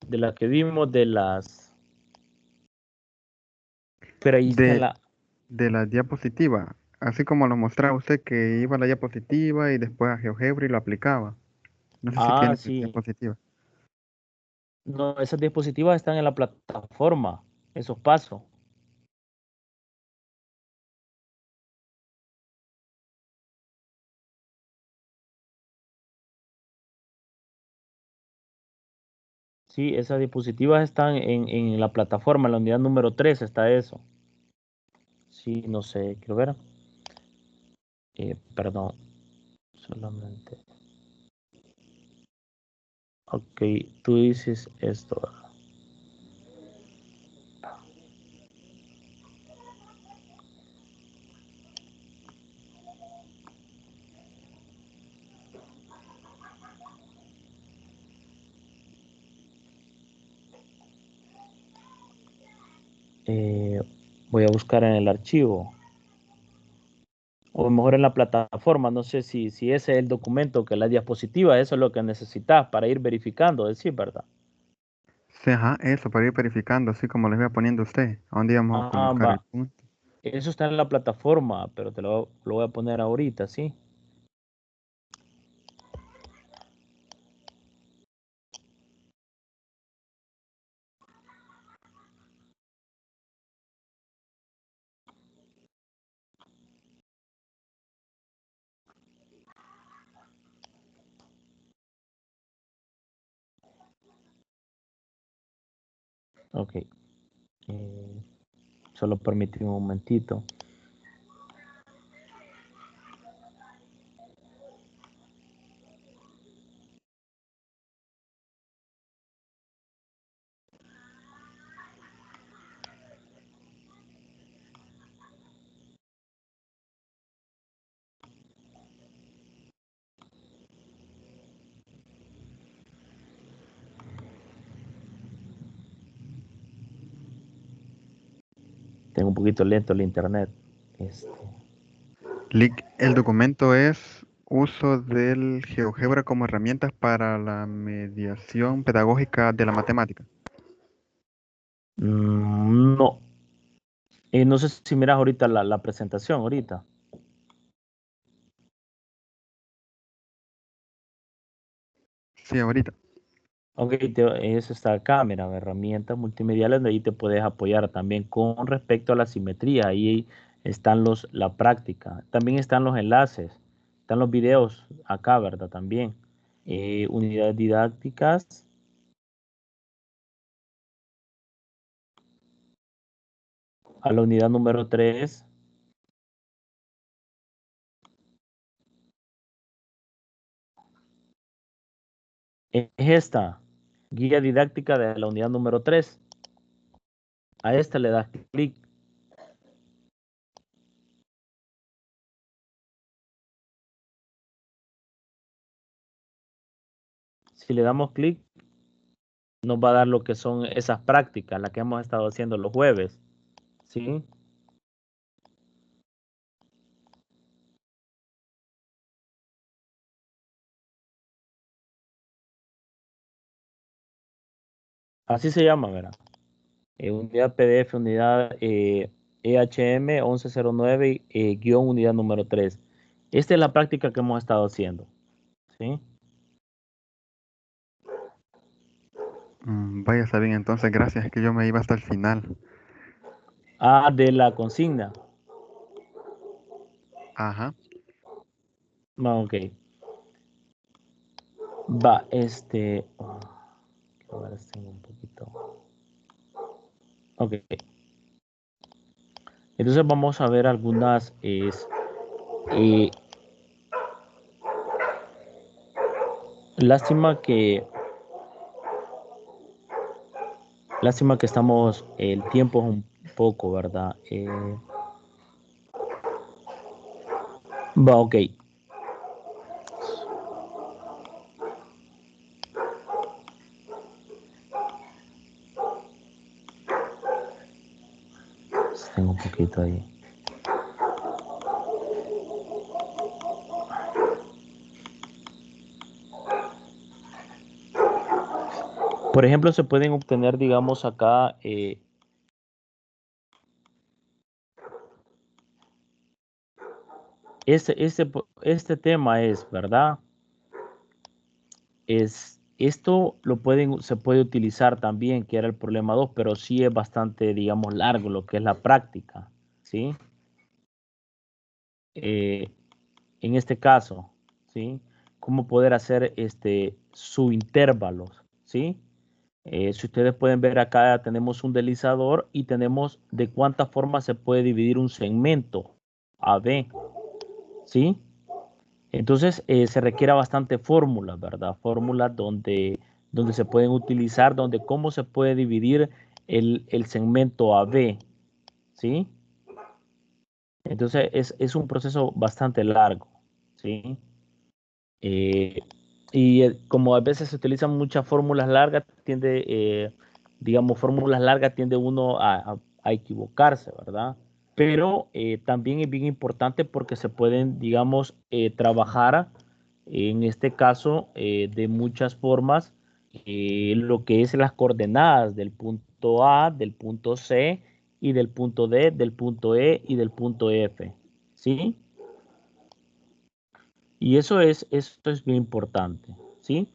de las que vimos, pero ahí está
De, de la diapositiva, así como lo mostraba usted que iba a la diapositiva y después a GeoGebra y lo aplicaba. No sé si tiene esa
sí.
diapositiva.
No, esas diapositivas están en la plataforma, esos pasos. Sí, esas diapositivas están en la plataforma, en la unidad número 3 está eso. Sí, no sé, quiero ver. Perdón, solamente. Ok, tú dices esto. voy a buscar en el archivo. O mejor en la plataforma, no sé si ese es el documento, que la diapositiva, eso es lo que necesitas para ir verificando, decir, ¿verdad?
Sí, ajá, eso, para ir verificando, así como les iba poniendo usted. ¿A dónde íbamos a
Ah,
colocar el
va.
punto?
Eso está en la plataforma, pero te lo voy a poner ahorita, ¿sí? Ok. Solo permíteme un momentito. Tengo un poquito lento el internet.
El documento es uso del GeoGebra como herramientas para la mediación pedagógica de la matemática.
No. No sé si miras ahorita la presentación, ahorita.
Sí, ahorita.
Ok, es esta cámara, herramientas multimediales, de ahí te puedes apoyar también con respecto a la simetría. Ahí están la práctica. También están los enlaces, están los videos acá, ¿verdad? También. Unidades didácticas. A la unidad número 3. Es esta, guía didáctica de la unidad número 3. A esta le das clic. Si le damos clic, nos va a dar lo que son esas prácticas, las que hemos estado haciendo los jueves. ¿Sí? Así se llama, ¿verdad? Unidad PDF, unidad EHM 1109, guión unidad número 3. Esta es la práctica que hemos estado haciendo. ¿Sí?
Vaya, está bien, entonces, gracias, es que yo me iba hasta el final.
Ah, de la consigna.
Ajá.
Ok. Va, ahora tengo un poquito. Ok. Entonces vamos a ver algunas. Eh, lástima que. Lástima que estamos. El tiempo es un poco, ¿verdad? Va, ok. Tengo un poquito ahí. Por ejemplo, se pueden obtener, digamos, acá. Este tema es, ¿verdad? Esto se puede utilizar también, que era el problema 2, pero sí es bastante, digamos, largo lo que es la práctica, ¿sí? En este caso, ¿sí? Cómo poder hacer subintervalos, ¿sí? Si ustedes pueden ver acá, tenemos un deslizador y tenemos de cuántas formas se puede dividir un segmento AB, ¿sí? Entonces se requiere bastante fórmulas, ¿verdad? Fórmulas donde se pueden utilizar, donde cómo se puede dividir el segmento AB, ¿sí? Entonces es un proceso bastante largo, ¿sí? Eh, como a veces se utilizan muchas fórmulas largas, digamos, fórmulas largas tiende uno a equivocarse, ¿verdad? Pero también es bien importante porque se pueden, digamos, trabajar, en este caso, de muchas formas, lo que es las coordenadas del punto A, del punto C y del punto D, del punto E y del punto F, ¿sí? Y esto es bien importante, ¿sí?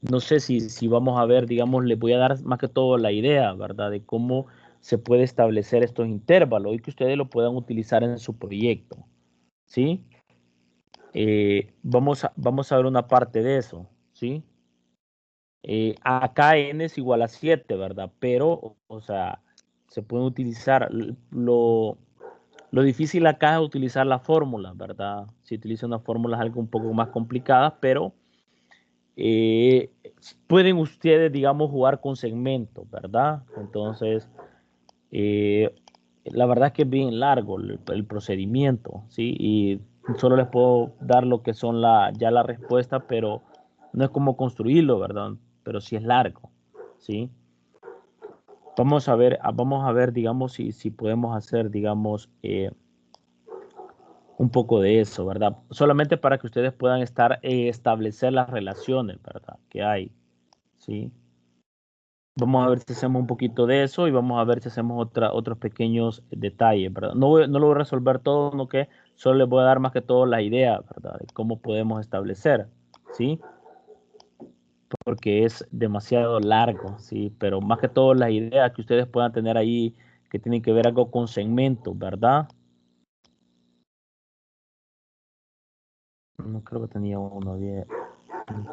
No sé si vamos a ver, digamos, les voy a dar más que todo la idea, ¿verdad? De cómo se puede establecer estos intervalos y que ustedes lo puedan utilizar en su proyecto, ¿sí? Vamos a ver una parte de eso, ¿sí? Acá n es igual a 7, ¿verdad? Pero, o sea, se puede utilizar. Lo difícil acá es utilizar la fórmula, ¿verdad? Si utiliza una fórmula es algo un poco más complicada, pero eh, pueden ustedes, digamos, jugar con segmentos, ¿verdad? Entonces, eh, la verdad es que es bien largo el procedimiento, ¿sí? Y solo les puedo dar lo que son ya la respuesta, pero no es como construirlo, ¿verdad? Pero sí es largo, ¿sí? Vamos a ver, digamos, si podemos hacer, digamos, un poco de eso, ¿verdad? Solamente para que ustedes puedan establecer las relaciones, ¿verdad? Que hay, ¿sí? Vamos a ver si hacemos un poquito de eso y vamos a ver si hacemos otros pequeños detalles, ¿verdad? No lo voy a resolver todo, no que solo les voy a dar más que todo la idea, ¿verdad? De cómo podemos establecer, ¿sí? Porque es demasiado largo, ¿sí? Pero más que todo las ideas que ustedes puedan tener ahí que tienen que ver algo con segmentos, ¿verdad? No creo que tenía uno abierto,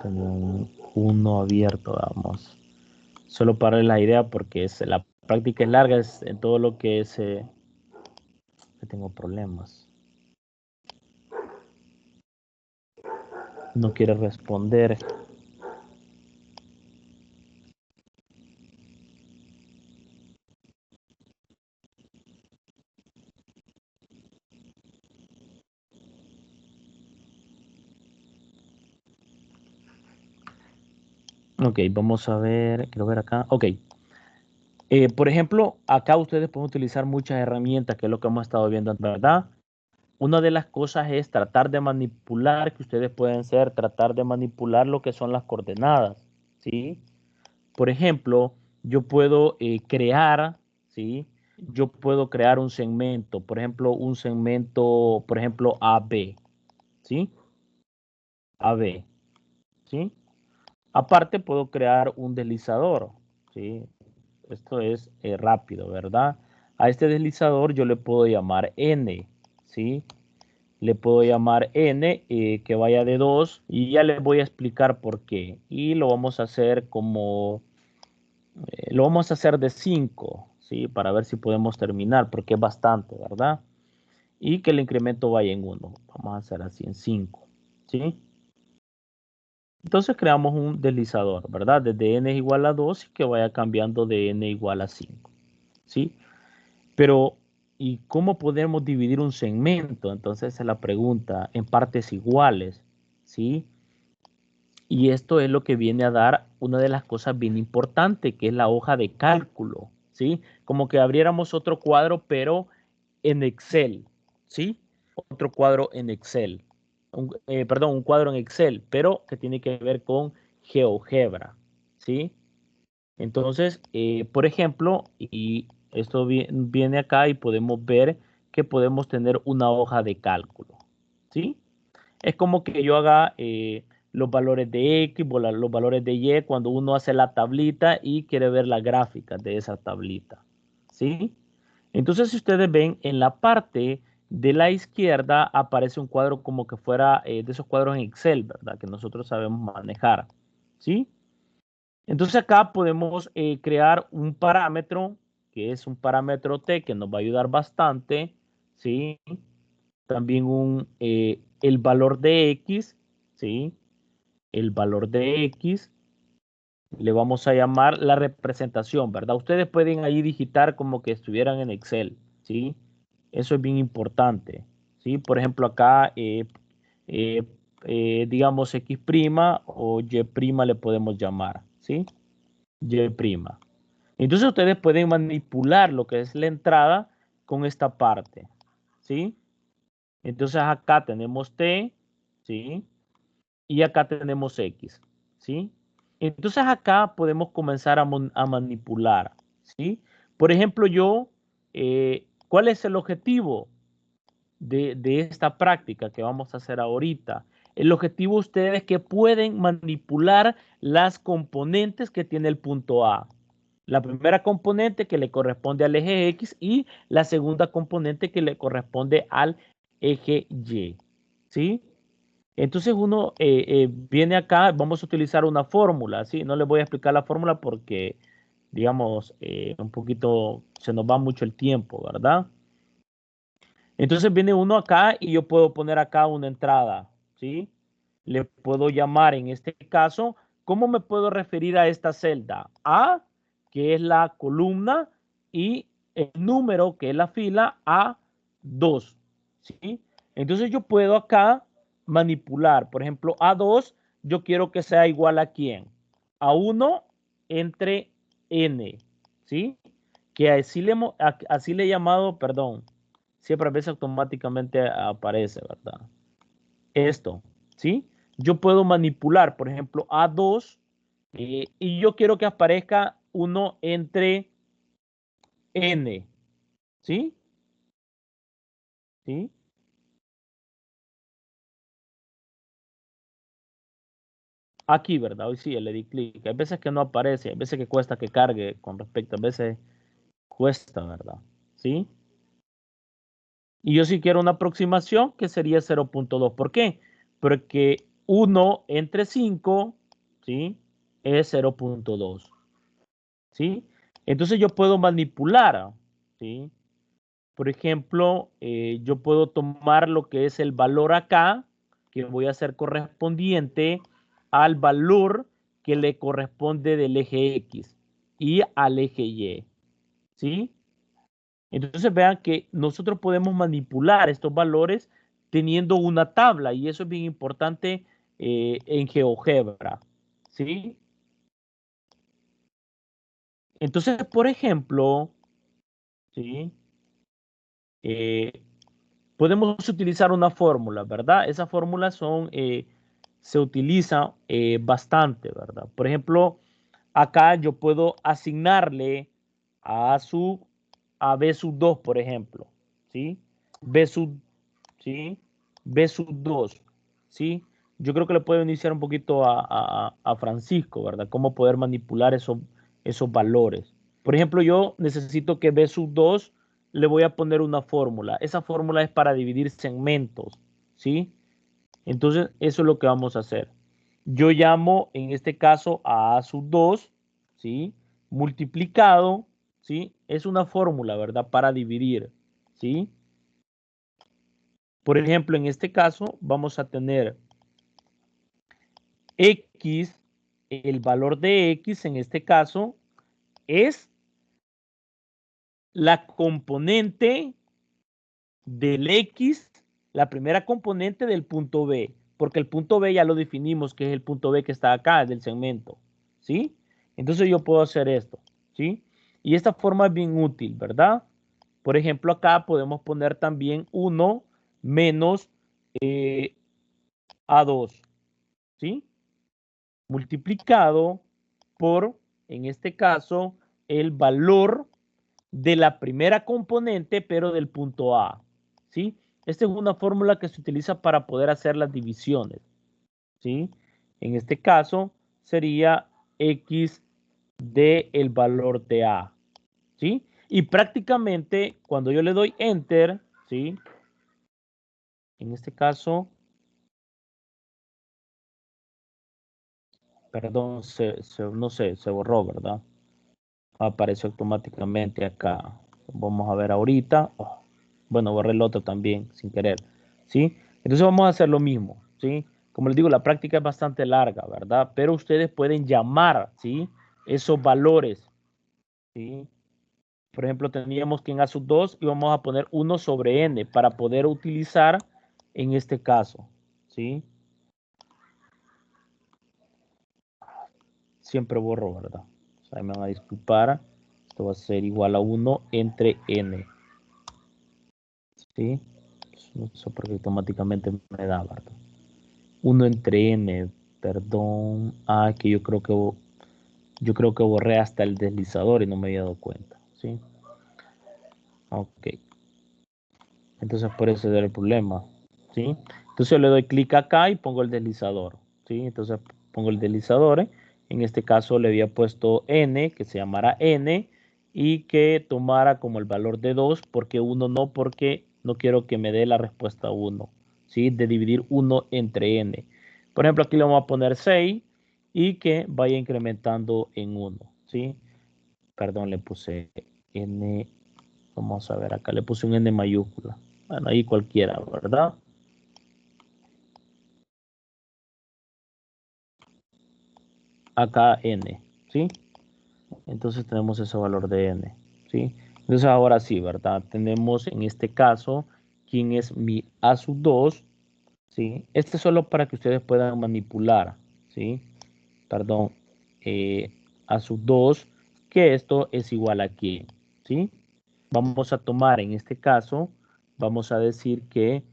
tenía uno abierto, vamos. Solo para la idea porque la práctica es larga, es en todo lo que es... que tengo problemas. No quiere responder. Ok, vamos a ver. Quiero ver acá. Ok. Por ejemplo, acá ustedes pueden utilizar muchas herramientas, que es lo que hemos estado viendo, ¿verdad? Una de las cosas es tratar de manipular, que ustedes pueden ser, tratar de manipular lo que son las coordenadas, ¿sí? Por ejemplo, yo puedo crear, ¿sí? Yo puedo crear un segmento, por ejemplo, un segmento, por ejemplo, AB, ¿sí? AB, ¿sí? Aparte, puedo crear un deslizador, ¿sí? Esto es rápido, ¿verdad? A este deslizador yo le puedo llamar N, ¿sí? Le puedo llamar N, que vaya de 2 y ya les voy a explicar por qué. Y lo vamos a hacer lo vamos a hacer de 5, ¿sí? Para ver si podemos terminar, porque es bastante, ¿verdad? Y que el incremento vaya en 1. Vamos a hacer así en 5, ¿sí? Entonces creamos un deslizador, ¿verdad? Desde n es igual a 2 y que vaya cambiando de n igual a 5, ¿sí? Pero, ¿y cómo podemos dividir un segmento? Entonces es la pregunta, en partes iguales, ¿sí? Y esto es lo que viene a dar una de las cosas bien importantes, que es la hoja de cálculo, ¿sí? Como que abriéramos otro cuadro, pero en Excel, ¿sí? Otro cuadro en Excel. Perdón, un cuadro en Excel, pero que tiene que ver con GeoGebra, ¿sí? Entonces, por ejemplo, y esto viene acá y podemos ver que podemos tener una hoja de cálculo, ¿sí? Es como que yo haga los valores de X, los valores de Y, cuando uno hace la tablita y quiere ver las gráficas de esa tablita, ¿sí? Entonces, si ustedes ven, en la parte de la izquierda aparece un cuadro como que fuera de esos cuadros en Excel, ¿verdad? Que nosotros sabemos manejar, ¿sí? Entonces acá podemos crear un parámetro, que es un parámetro T, que nos va a ayudar bastante, ¿sí? También el valor de X, ¿sí? El valor de X, le vamos a llamar la representación, ¿verdad? Ustedes pueden ahí digitar como que estuvieran en Excel, ¿sí? Eso es bien importante, ¿sí? Por ejemplo, acá, eh, digamos X' o Y' le podemos llamar, ¿sí? Y'. Entonces ustedes pueden manipular lo que es la entrada con esta parte, ¿sí? Entonces acá tenemos T, ¿sí? Y acá tenemos X, ¿sí? Entonces acá podemos comenzar a manipular, ¿sí? Por ejemplo, ¿cuál es el objetivo de esta práctica que vamos a hacer ahorita? El objetivo de ustedes es que pueden manipular las componentes que tiene el punto A. La primera componente que le corresponde al eje X y la segunda componente que le corresponde al eje Y, ¿sí? Entonces uno viene acá, vamos a utilizar una fórmula, ¿sí? No les voy a explicar la fórmula porque, digamos, un poquito se nos va mucho el tiempo, ¿verdad? Entonces viene uno acá y yo puedo poner acá una entrada, ¿sí? Le puedo llamar en este caso, ¿cómo me puedo referir a esta celda? A, que es la columna, y el número, que es la fila, A2, ¿sí? Entonces yo puedo acá manipular, por ejemplo, A2, yo quiero que sea igual a ¿quién? A 1 entre N, ¿sí? Que así le he llamado, perdón, siempre a veces automáticamente aparece, ¿verdad? Esto, ¿sí? Yo puedo manipular, por ejemplo, A2 y yo quiero que aparezca 1 entre N, ¿sí? ¿Sí? Aquí, ¿verdad? Hoy sí, le di clic. Hay veces que no aparece, hay veces que cuesta que cargue con respecto, a veces cuesta, ¿verdad? ¿Sí? Y yo sí quiero una aproximación que sería 0.2. ¿Por qué? Porque 1 entre 5, ¿sí? Es 0.2. ¿Sí? Entonces yo puedo manipular, ¿sí? Por ejemplo, yo puedo tomar lo que es el valor acá, que voy a hacer correspondiente al valor que le corresponde del eje X y al eje Y, ¿sí? Entonces vean que nosotros podemos manipular estos valores teniendo una tabla y eso es bien importante en GeoGebra, ¿sí? Entonces, por ejemplo, ¿sí? Eh, podemos utilizar una fórmula, ¿verdad? Esas fórmulas se utilizan bastante, ¿verdad? Por ejemplo, acá yo puedo asignarle a B sub 2, por ejemplo, ¿sí? B sub, ¿sí? B sub 2, ¿sí? Yo creo que le puedo iniciar un poquito a Francisco, ¿verdad? Cómo poder manipular esos valores. Por ejemplo, yo necesito que B sub 2 le voy a poner una fórmula. Esa fórmula es para dividir segmentos, ¿sí? Entonces, eso es lo que vamos a hacer. Yo llamo, en este caso, a sub 2, ¿sí? Multiplicado, ¿sí? Es una fórmula, ¿verdad? Para dividir, ¿sí? Por ejemplo, en este caso, vamos a tener X, el valor de X, en este caso, es la componente del X, la primera componente del punto B, porque el punto B ya lo definimos, que es el punto B que está acá, del segmento, ¿sí? Entonces yo puedo hacer esto, ¿sí? Y esta forma es bien útil, ¿verdad? Por ejemplo, acá podemos poner también 1 menos A2, ¿sí? Multiplicado por, en este caso, el valor de la primera componente, pero del punto A, ¿sí? Esta es una fórmula que se utiliza para poder hacer las divisiones, ¿sí? En este caso sería X de el valor de A, ¿sí? Y prácticamente cuando yo le doy Enter, ¿sí? En este caso, perdón, no sé, se borró, ¿verdad? Apareció automáticamente acá. Vamos a ver ahorita. Oh, bueno, borré el otro también sin querer, ¿sí? Entonces vamos a hacer lo mismo, ¿sí? Como les digo, la práctica es bastante larga, ¿verdad? Pero ustedes pueden llamar, ¿sí? Esos valores, ¿sí? Por ejemplo, teníamos que en A sub 2 íbamos a poner 1 sobre N para poder utilizar en este caso, ¿sí? Siempre borro, ¿verdad? O sea, me van a disculpar. Esto va a ser igual a 1 entre n. ¿Sí? Eso porque automáticamente me da, ¿verdad? 1 entre n, perdón. Ah, que yo creo que borré hasta el deslizador y no me había dado cuenta. ¿Sí? Ok. Entonces por eso era el problema. ¿Sí? Entonces yo le doy clic acá y pongo el deslizador. ¿Sí? Entonces pongo el deslizador. En este caso le había puesto n, que se llamara n, y que tomara como el valor de 2, porque 1 no, porque no quiero que me dé la respuesta 1. ¿Sí? De dividir 1 entre n. Por ejemplo, aquí le vamos a poner 6 y que vaya incrementando en 1. ¿Sí? Perdón, le puse n. Vamos a ver, acá le puse un n mayúscula. Bueno, ahí cualquiera, ¿verdad? Acá n, ¿sí? Entonces tenemos ese valor de n, ¿sí? Entonces ahora sí, ¿verdad? Tenemos en este caso quién es mi a sub 2, ¿sí? Este es solo para que ustedes puedan manipular, ¿sí? Perdón, a sub 2, que esto es igual a quién, ¿sí? Vamos a tomar en este caso, vamos a decir que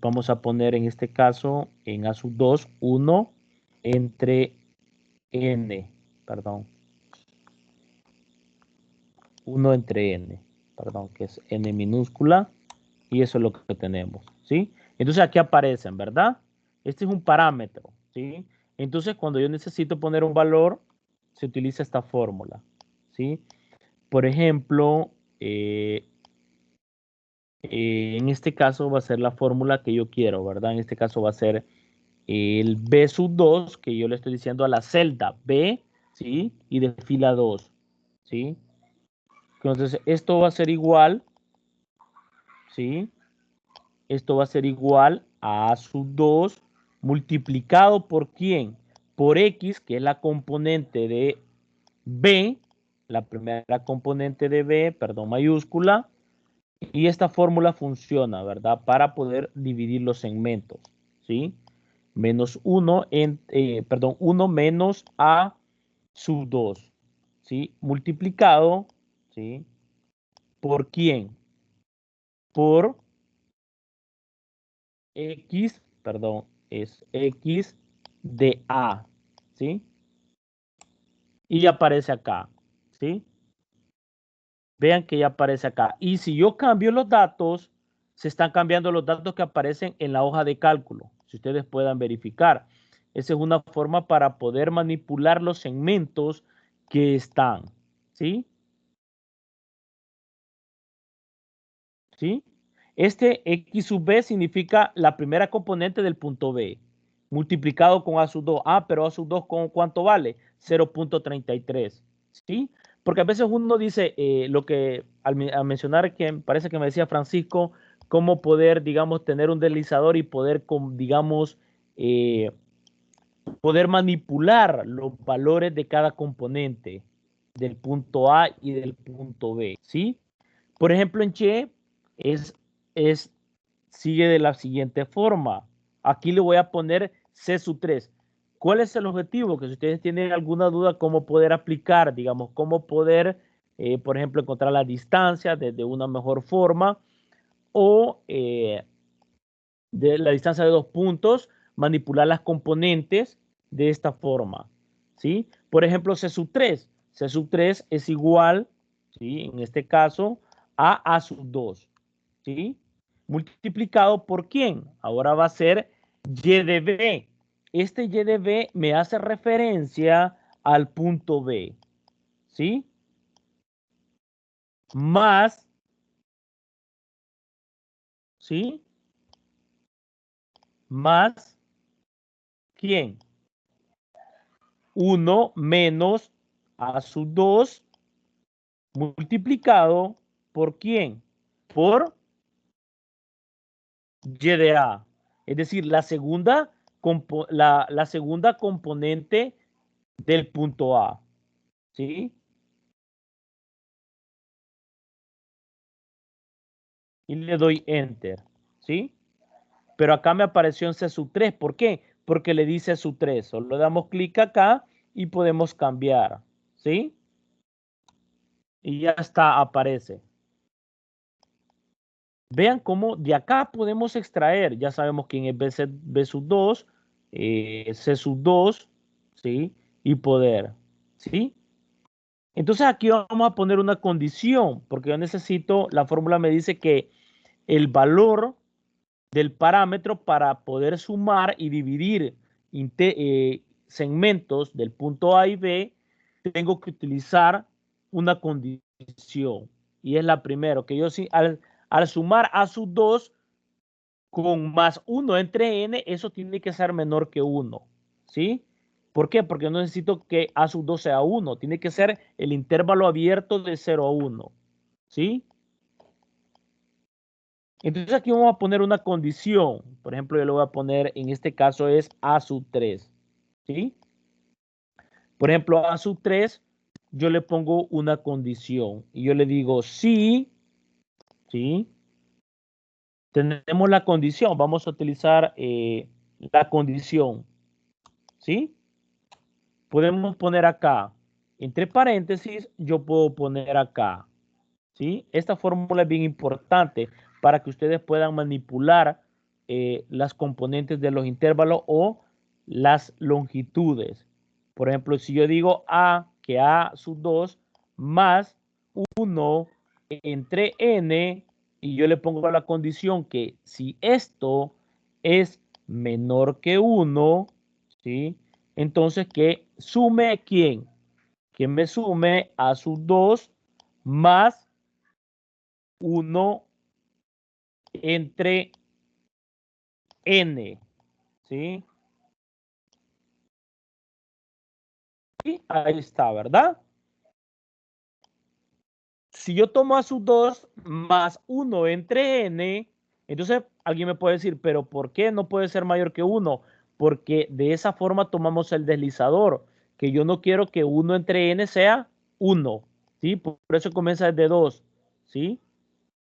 vamos a poner en este caso en a sub 2, 1 entre n, perdón, 1 entre n, perdón, que es n minúscula, y eso es lo que tenemos, ¿sí? Entonces aquí aparecen, ¿verdad? Este es un parámetro, ¿sí? Entonces cuando yo necesito poner un valor, se utiliza esta fórmula, ¿sí? Por ejemplo, en este caso va a ser la fórmula que yo quiero, ¿verdad? En este caso va a ser el B sub 2, que yo le estoy diciendo a la celda B, ¿sí? Y de fila 2, ¿sí? Entonces, esto va a ser igual, ¿sí? Esto va a ser igual a sub 2 multiplicado por ¿quién? Por X, que es la componente de B, la primera componente de B, perdón, mayúscula, y esta fórmula funciona, ¿verdad? Para poder dividir los segmentos, ¿sí? Menos 1, perdón, 1 menos A sub 2, ¿sí? Multiplicado, ¿sí? ¿Por quién? Por X, perdón, es X de A, ¿sí? Y ya aparece acá, ¿sí? Vean que ya aparece acá. Y si yo cambio los datos, se están cambiando los datos que aparecen en la hoja de cálculo. Si ustedes puedan verificar. Esa es una forma para poder manipular los segmentos que están. ¿Sí? ¿Sí? Este X sub B significa la primera componente del punto B, multiplicado con A sub 2. Ah, pero A sub 2, ¿con cuánto vale? 0.33. ¿Sí? Porque a veces uno dice lo que al mencionar, que parece que me decía Francisco, cómo poder, digamos, tener un deslizador y poder, digamos, poder manipular los valores de cada componente del punto A y del punto B. ¿Sí? Por ejemplo, en Che es, sigue de la siguiente forma. Aquí le voy a poner C sub 3. ¿Cuál es el objetivo? Que si ustedes tienen alguna duda, cómo poder aplicar, digamos, cómo poder, por ejemplo, encontrar la distancia de una mejor forma o de la distancia de 2 puntos, manipular las componentes de esta forma. ¿Sí? Por ejemplo, C sub 3. C sub 3 es igual, ¿sí? En este caso, a sub 2. ¿Sí? Multiplicado por quién? Ahora va a ser y de B. Este y de B me hace referencia al punto B. ¿Sí? Más, ¿sí? Más, ¿quién? 1 menos a sub 2 multiplicado por quién? Por y de A. Es decir, la segunda componente del punto A. ¿Sí? Y le doy Enter. ¿Sí? Pero acá me apareció en C sub 3. ¿Por qué? Porque le dice sub 3. Solo le damos clic acá y podemos cambiar. ¿Sí? y ya está, aparece. Vean cómo de acá podemos extraer, ya sabemos quién es B sub 2, C sub 2, ¿sí? Y poder, ¿sí? Entonces aquí vamos a poner una condición, porque yo necesito, la fórmula me dice que el valor del parámetro para poder sumar y dividir segmentos del punto A y B, tengo que utilizar una condición. Y es la primera, que yo al sumar A sub 2 con más 1 entre n, eso tiene que ser menor que 1. ¿Sí? ¿Por qué? Porque no necesito que A sub 2 sea 1. Tiene que ser el intervalo abierto de 0 a 1. ¿Sí? Entonces aquí vamos a poner una condición. Por ejemplo, yo le voy a poner, en este caso es A sub 3. ¿Sí? Por ejemplo, A sub 3, yo le pongo una condición. Y yo le digo, sí, ¿sí? Tenemos la condición. Vamos a utilizar la condición. ¿Sí? Podemos poner acá, entre paréntesis, yo puedo poner acá. ¿Sí? Esta fórmula es bien importante para que ustedes puedan manipular las componentes de los intervalos o las longitudes. Por ejemplo, si yo digo que A sub 2 más 1 entre n, y yo le pongo la condición que si esto es menor que 1, ¿sí? Entonces que sume ¿quién? Que me sume A sub 2 más 1 entre n, ¿sí? Y ahí está, ¿verdad? Si yo tomo a sub 2 más 1 entre n, entonces alguien me puede decir, pero ¿por qué no puede ser mayor que 1? Porque de esa forma tomamos el deslizador, que yo no quiero que 1 entre n sea 1, ¿sí? Por eso comienza desde 2, ¿sí?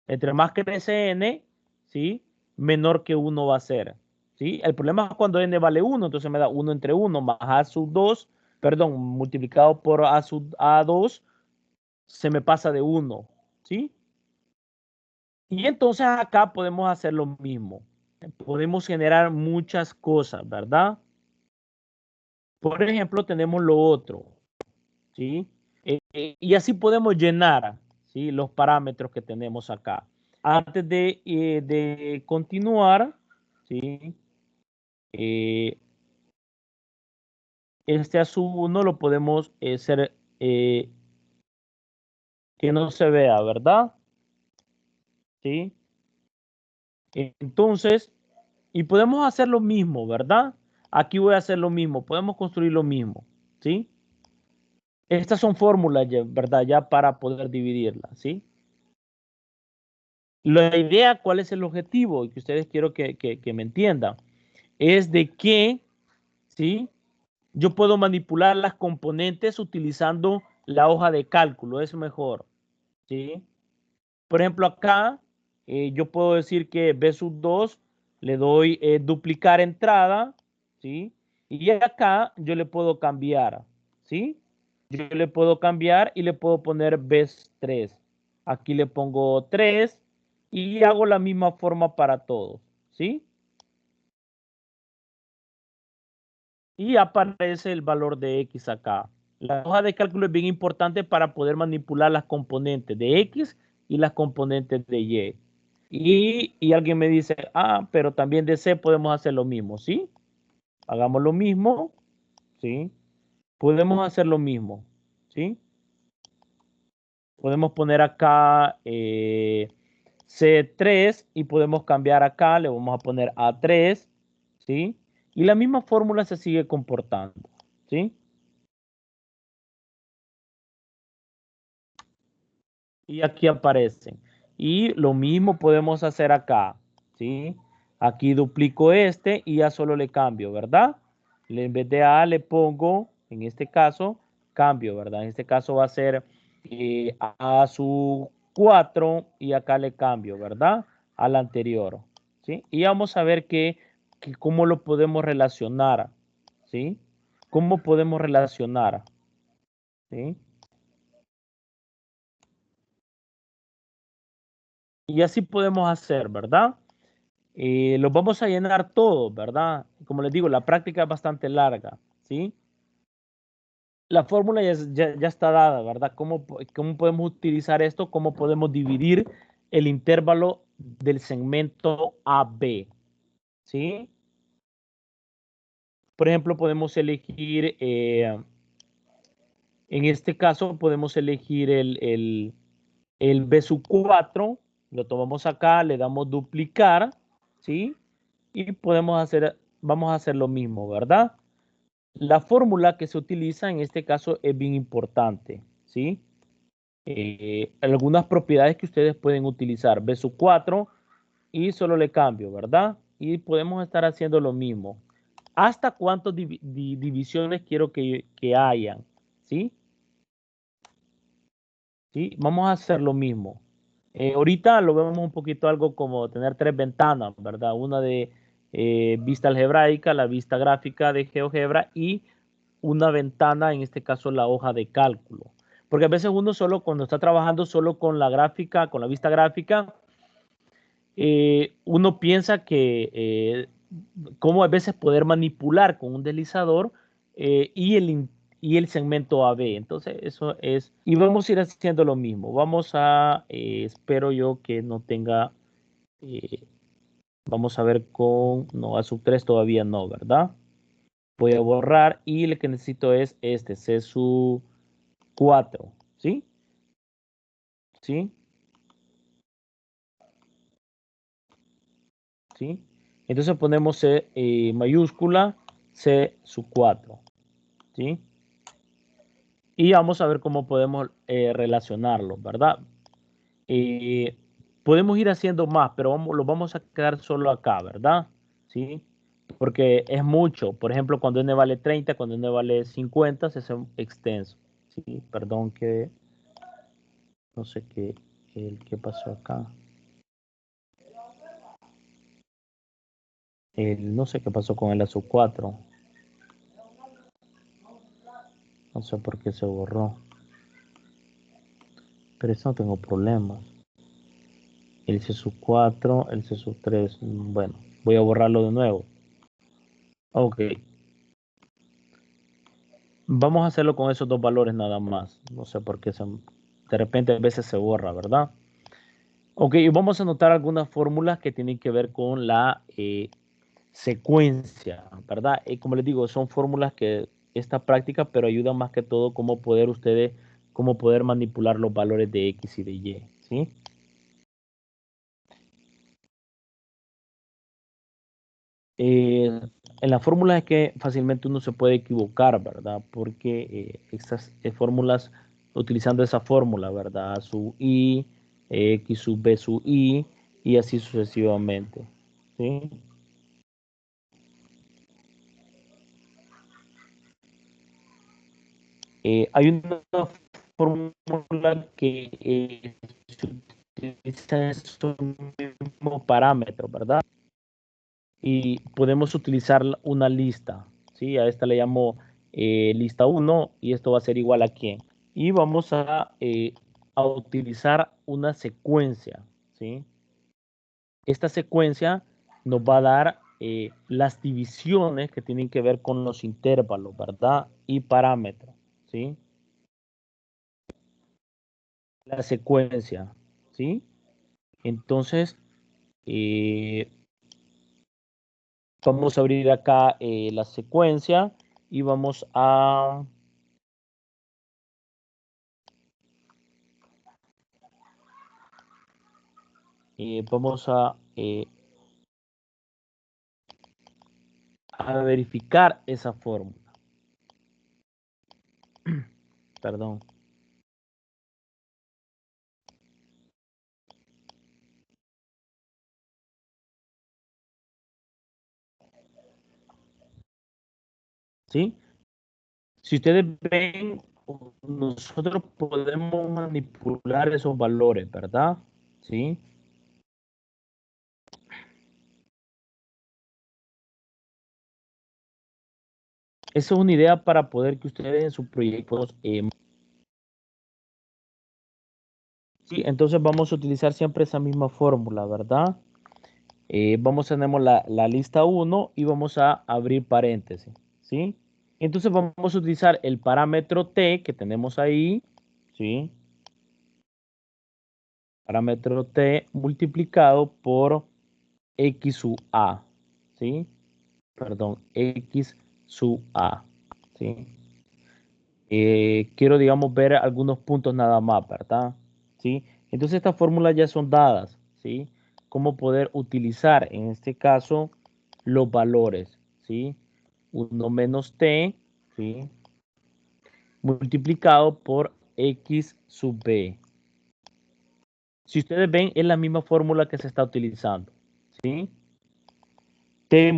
Entre más crece n, ¿sí? Menor que 1 va a ser, ¿sí? El problema es cuando n vale 1, entonces me da 1 entre 1 más a sub 2, perdón, multiplicado por a sub a2, se me pasa de 1, ¿sí? Y entonces acá podemos hacer lo mismo. Podemos generar muchas cosas, ¿verdad? Por ejemplo, tenemos lo otro, ¿sí? Y así podemos llenar, ¿sí? Los parámetros que tenemos acá. Antes de continuar, ¿sí? Este a sub 1 lo podemos hacer que no se vea, ¿verdad? ¿Sí? Entonces, y podemos hacer lo mismo, ¿verdad? Aquí voy a hacer lo mismo, podemos construir lo mismo, ¿sí? Estas son fórmulas, ¿verdad? Ya para poder dividirlas, ¿sí? La idea, ¿cuál es el objetivo? Y que ustedes quiero que me entiendan. Es de que, ¿sí? Yo puedo manipular las componentes utilizando la hoja de cálculo, es mejor, ¿sí? Por ejemplo, acá yo puedo decir que B sub 2 le doy duplicar entrada, ¿sí? Y acá yo le puedo cambiar, ¿sí? Yo le puedo cambiar y le puedo poner B3. Aquí le pongo 3 y hago la misma forma para todos, ¿sí? Y aparece el valor de X acá. La hoja de cálculo es bien importante para poder manipular las componentes de X y las componentes de Y. Y alguien me dice, pero también de C podemos hacer lo mismo, ¿sí? Hagamos lo mismo, ¿sí? Podemos hacer lo mismo, ¿sí? Podemos poner acá C3 y podemos cambiar acá, le vamos a poner A3, ¿sí? Y la misma fórmula se sigue comportando, ¿sí? Y aquí aparecen. Y lo mismo podemos hacer acá, ¿sí? Aquí duplico este y ya solo le cambio, ¿verdad? En vez de A le pongo, en este caso, cambio, ¿verdad? En este caso va a ser A sub 4 y acá le cambio, ¿verdad? Al anterior, ¿sí? Y vamos a ver cómo lo podemos relacionar, ¿sí? ¿Cómo podemos relacionar? ¿Sí? Y así podemos hacer, ¿verdad? Los vamos a llenar todos, ¿verdad? Como les digo, la práctica es bastante larga, ¿sí? La fórmula ya está dada, ¿verdad? ¿Cómo podemos utilizar esto? ¿Cómo podemos dividir el intervalo del segmento AB? ¿Sí? Por ejemplo, podemos elegir, en este caso, podemos elegir el B sub 4, lo tomamos acá, le damos duplicar, ¿sí? Y vamos a hacer lo mismo, ¿verdad? La fórmula que se utiliza en este caso es bien importante, ¿sí? Algunas propiedades que ustedes pueden utilizar, B sub 4 y solo le cambio, ¿verdad? Y podemos estar haciendo lo mismo. ¿Hasta cuántas divisiones quiero que hayan? ¿Sí? ¿Sí? Vamos a hacer lo mismo. Ahorita lo vemos un poquito algo como tener tres ventanas, ¿verdad? Una de vista algebraica, la vista gráfica de GeoGebra y una ventana, en este caso la hoja de cálculo. Porque a veces uno solo cuando está trabajando solo con la gráfica, con la vista gráfica, uno piensa que cómo a veces poder manipular con un deslizador y el segmento AB. Entonces, eso es. Y vamos a ir haciendo lo mismo. Vamos a, espero yo que no tenga, eh, vamos a ver con, no, a sub 3 todavía no, ¿verdad? Voy a borrar y lo que necesito es este, C sub 4, ¿sí? ¿Sí? ¿Sí? Entonces ponemos C mayúscula, C sub 4, ¿sí? Y vamos a ver cómo podemos relacionarlo, ¿verdad? Podemos ir haciendo más, pero lo vamos a quedar solo acá, ¿verdad? ¿Sí? Porque es mucho. Por ejemplo, cuando n vale 30, cuando n vale 50, se hace extenso. ¿Sí? Perdón que no sé qué pasó acá. No sé qué pasó con el a sub 4. No sé por qué se borró. Pero eso no tengo problemas. El C sub 4, el C sub 3. Bueno, voy a borrarlo de nuevo. Ok. Vamos a hacerlo con esos dos valores nada más. No sé por qué de repente a veces se borra, ¿verdad? Ok, y vamos a anotar algunas fórmulas que tienen que ver con la secuencia, ¿verdad? Como les digo, son fórmulas que esta práctica, pero ayudan más que todo cómo poder manipular los valores de X y de Y, ¿sí? En la fórmula es que fácilmente uno se puede equivocar, ¿verdad? Porque estas fórmulas, utilizando esa fórmula, ¿verdad? Su I, X sub B sub I, y así sucesivamente, ¿sí? Hay una fórmula que se utiliza esos mismos parámetros, ¿verdad? Y podemos utilizar una lista, ¿sí? A esta le llamo lista 1 y esto va a ser igual a quién. Y vamos a utilizar una secuencia, ¿sí? Esta secuencia nos va a dar las divisiones que tienen que ver con los intervalos, ¿verdad? Y parámetros, ¿sí? La secuencia, ¿sí? Entonces, eh, vamos a abrir acá la secuencia y vamos a verificar esa fórmula. Perdón. ¿Sí? Si ustedes ven, nosotros podemos manipular esos valores, ¿verdad? ¿Sí? Esa es una idea para poder que ustedes en sus proyectos Entonces vamos a utilizar siempre esa misma fórmula, ¿verdad? Tenemos la lista 1 y vamos a abrir paréntesis, ¿sí? Entonces vamos a utilizar el parámetro t que tenemos ahí, ¿sí? Parámetro t multiplicado por x sub a, ¿sí? Perdón, x sub a, ¿sí? Quiero, digamos, ver algunos puntos nada más, ¿verdad? ¿Sí? Entonces estas fórmulas ya son dadas, ¿sí? Cómo poder utilizar, en este caso, los valores, ¿sí? 1 menos t, ¿sí? Multiplicado por x sub b. Si ustedes ven, es la misma fórmula que se está utilizando, ¿sí? T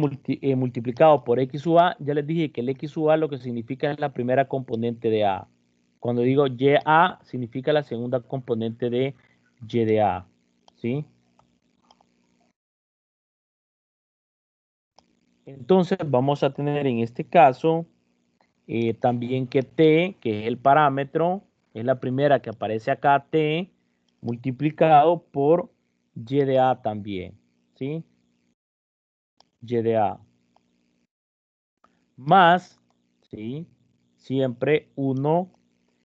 multiplicado por x sub a, ya les dije que el x sub a lo que significa es la primera componente de a. Cuando digo y a, significa la segunda componente de y de a, ¿sí? Entonces vamos a tener en este caso también que t, que es el parámetro, es la primera que aparece acá, t, multiplicado por y de a también, ¿sí? Y de a. Más, ¿sí? Siempre 1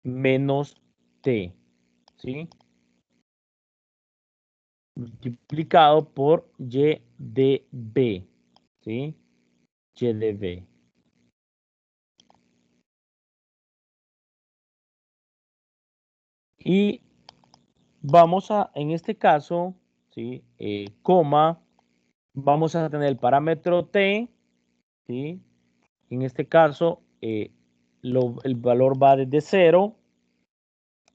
menos t, ¿sí? Multiplicado por y de b, ¿sí? Y de b. Y vamos a, en este caso, ¿sí? Coma, vamos a tener el parámetro t, ¿sí? En este caso, el valor va desde 0,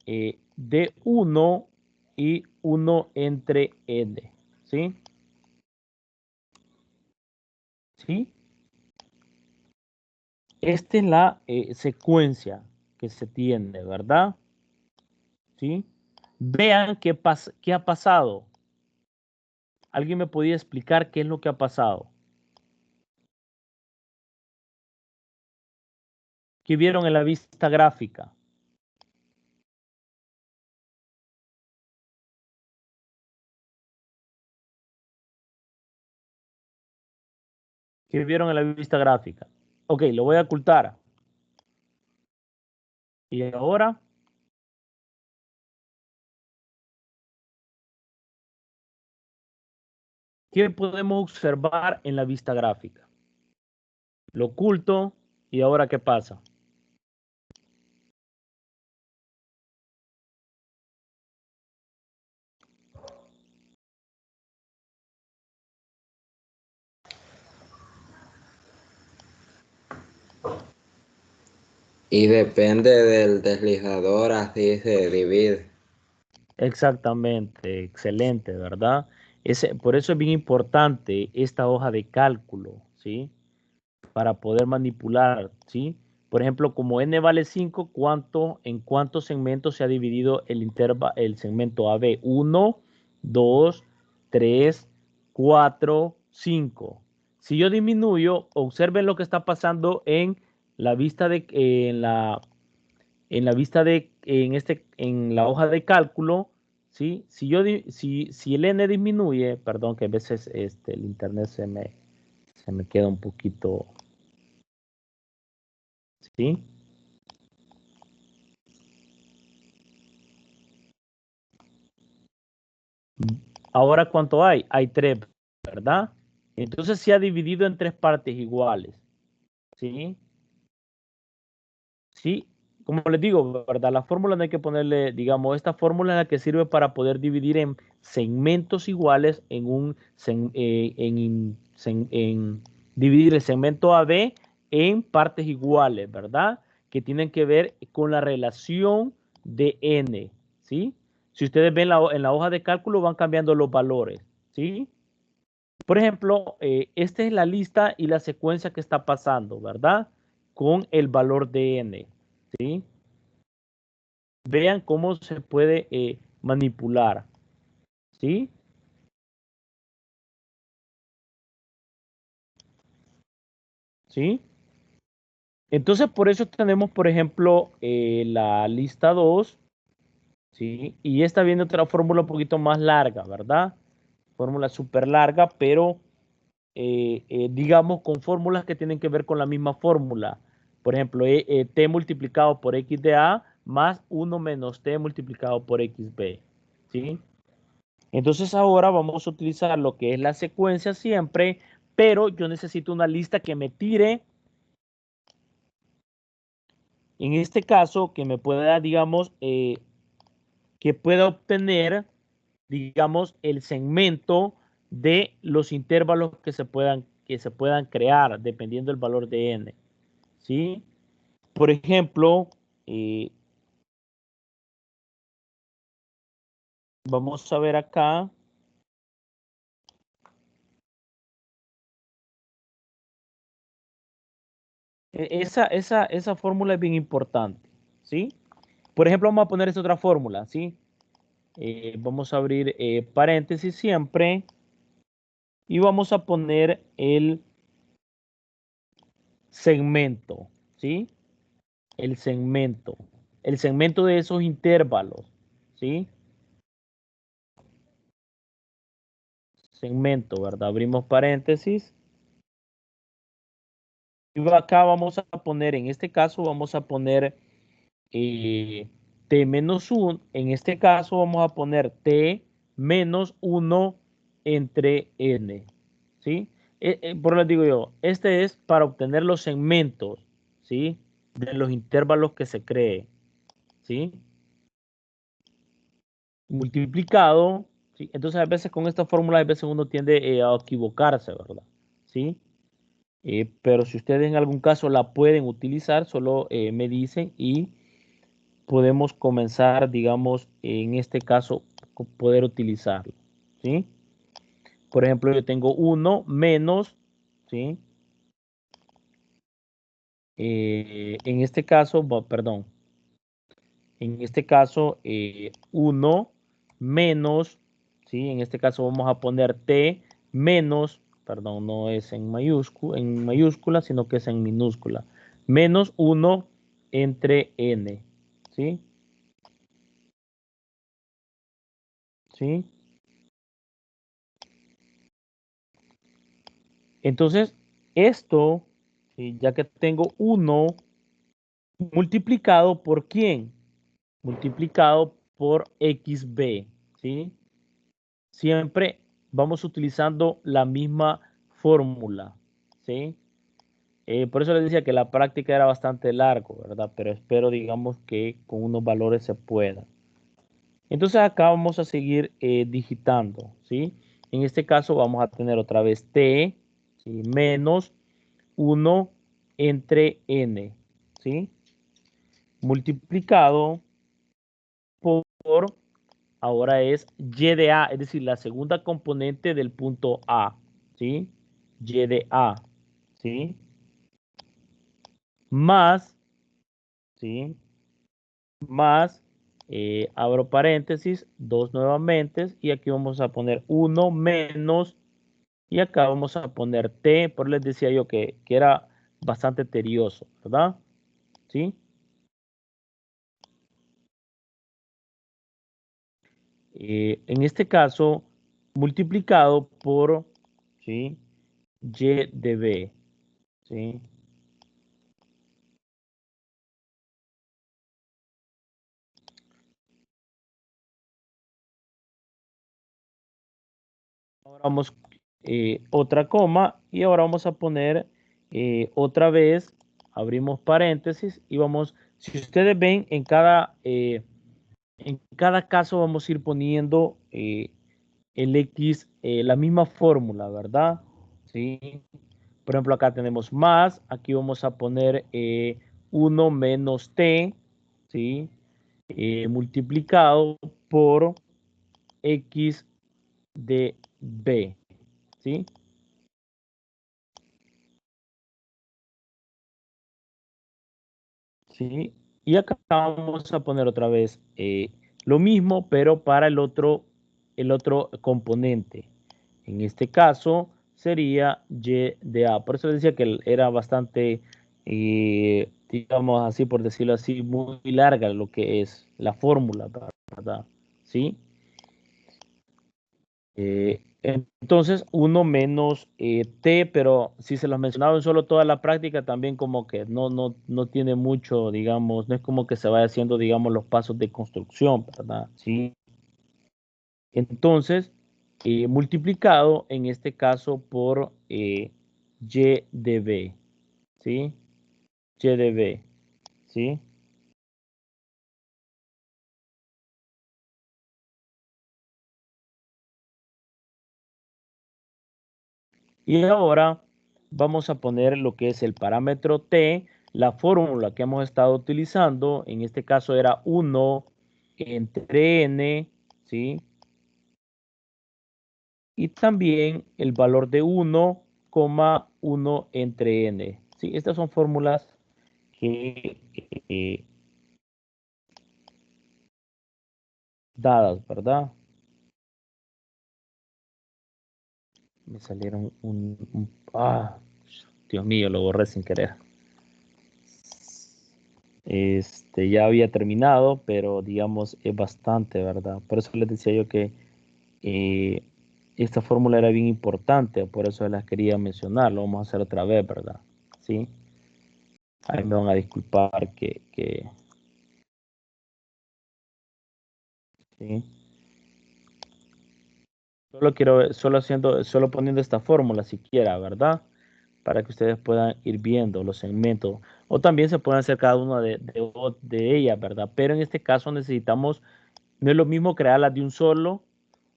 de 1 y 1 entre n, ¿sí? ¿Sí? Esta es la secuencia que se tiene, ¿verdad? ¿Sí? Vean qué ha pasado. ¿Alguien me podía explicar qué es lo que ha pasado? ¿Qué vieron en la vista gráfica? ¿Qué vieron en la vista gráfica? Ok, lo voy a ocultar. Y ahora, ¿qué podemos observar en la vista gráfica? Lo oculto y ahora ¿qué pasa?
Y depende del deslizador, así se divide.
Exactamente, excelente, ¿verdad? Por eso es bien importante esta hoja de cálculo, ¿sí? Para poder manipular, ¿sí? Por ejemplo, como n vale 5, ¿en cuántos segmentos se ha dividido el segmento AB? 1, 2, 3, 4, 5. Si yo disminuyo, observen lo que está pasando en la vista de, en la hoja de cálculo, ¿sí? Si el n disminuye, perdón, que a veces el internet se me queda un poquito, ¿sí? Ahora, ¿cuánto hay? Hay 3, ¿verdad? Entonces se ha dividido en 3 partes iguales, ¿sí? Sí, como les digo, ¿verdad? La fórmula no hay que ponerle, digamos, esta fórmula es la que sirve para poder dividir en segmentos iguales en dividir el segmento AB en partes iguales, ¿verdad? Que tienen que ver con la relación de n, ¿sí? Si ustedes ven en la hoja de cálculo van cambiando los valores, ¿sí? Por ejemplo, esta es la lista y la secuencia que está pasando, ¿verdad? Con el valor de n, ¿sí? Vean cómo se puede manipular, ¿sí? ¿Sí? Entonces, por eso tenemos, por ejemplo, la lista 2, ¿sí? Y esta viene otra fórmula un poquito más larga, ¿verdad? Fórmula súper larga, pero digamos con fórmulas que tienen que ver con la misma fórmula. Por ejemplo, t multiplicado por x de a más 1 menos t multiplicado por xb, ¿sí? Entonces ahora vamos a utilizar lo que es la secuencia siempre, pero yo necesito una lista que me tire, en este caso, que me pueda, digamos, que pueda obtener, digamos, el segmento de los intervalos que se puedan crear dependiendo del valor de n, ¿sí? Por ejemplo, vamos a ver acá. Esa fórmula es bien importante, ¿sí? Por ejemplo, vamos a poner esta otra fórmula, ¿sí? Vamos a abrir paréntesis siempre y vamos a poner el segmento, ¿sí? El segmento de esos intervalos, ¿sí? Segmento, ¿verdad? Abrimos paréntesis. Y acá vamos a poner, en este caso, vamos a poner t menos 1. En este caso, vamos a poner t menos 1 entre n, ¿sí? Por lo que digo yo, este es para obtener los segmentos, ¿sí? De los intervalos que se cree, ¿sí? Multiplicado, ¿sí? Entonces a veces con esta fórmula, a veces uno tiende a equivocarse, ¿verdad? ¿Sí? Pero si ustedes en algún caso la pueden utilizar, solo me dicen y podemos comenzar, digamos, en este caso, poder utilizarlo, ¿sí? Por ejemplo, yo tengo 1 menos, ¿sí? En este caso, perdón, en este caso, 1 menos, ¿sí? En este caso vamos a poner t menos, perdón, no es en mayúscula, sino que es en minúscula, menos 1 entre n, ¿sí? ¿Sí? Entonces, esto, ¿sí? Ya que tengo 1 multiplicado por ¿quién? Multiplicado por xb, ¿sí? Siempre vamos utilizando la misma fórmula, ¿sí? Por eso les decía que la práctica era bastante largo, ¿verdad? Pero espero, digamos, que con unos valores se pueda. Entonces acá vamos a seguir digitando, ¿sí? En este caso vamos a tener otra vez t, ¿sí? Menos 1 entre n, ¿sí? Multiplicado por, ahora es y de a, es decir, la segunda componente del punto A, ¿sí? Y de a, ¿sí? Más, ¿sí? Más, abro paréntesis, 2 nuevamente, y aquí vamos a poner 1 menos, y acá vamos a poner t, por les decía yo que era bastante tedioso, ¿verdad? ¿Sí? En este caso, multiplicado por, ¿sí? Y de b, ¿sí? Ahora vamos otra coma y ahora vamos a poner otra vez, abrimos paréntesis y vamos, si ustedes ven en cada caso vamos a ir poniendo el X, la misma fórmula, ¿verdad? ¿Sí? Por ejemplo, acá tenemos más, aquí vamos a poner 1 menos t, ¿sí? Multiplicado por X de b, ¿sí? ¿Sí? Y acá vamos a poner otra vez lo mismo, pero para el otro componente. En este caso sería y de a. Por eso decía que era bastante, digamos así, por decirlo así, muy larga lo que es la fórmula, ¿verdad? ¿verdad? ¿Sí? Entonces, 1 menos t, pero si se los mencionaba en solo toda la práctica, también como que no tiene mucho, digamos, no es como que se vaya haciendo, digamos, los pasos de construcción, ¿verdad? ¿Sí? Entonces, multiplicado en este caso por y de b, ¿sí? Y de b, ¿sí? Y ahora vamos a poner lo que es el parámetro t, la fórmula que hemos estado utilizando, en este caso era 1 entre n, ¿sí? Y también el valor de 1,1 entre n, ¿sí? Estas son fórmulas que dadas, ¿verdad? Me salieron Dios mío, lo borré sin querer. Ya había terminado, pero digamos es bastante, ¿verdad? Por eso les decía yo que esta fórmula era bien importante, por eso las quería mencionar, lo vamos a hacer otra vez, ¿verdad? Sí. Ahí me van a disculpar ¿sí? Solo quiero, solo poniendo esta fórmula siquiera, ¿verdad? Para que ustedes puedan ir viendo los segmentos. O también se pueden hacer cada una de ellas, ¿verdad? Pero en este caso necesitamos, no es lo mismo crearlas de un solo,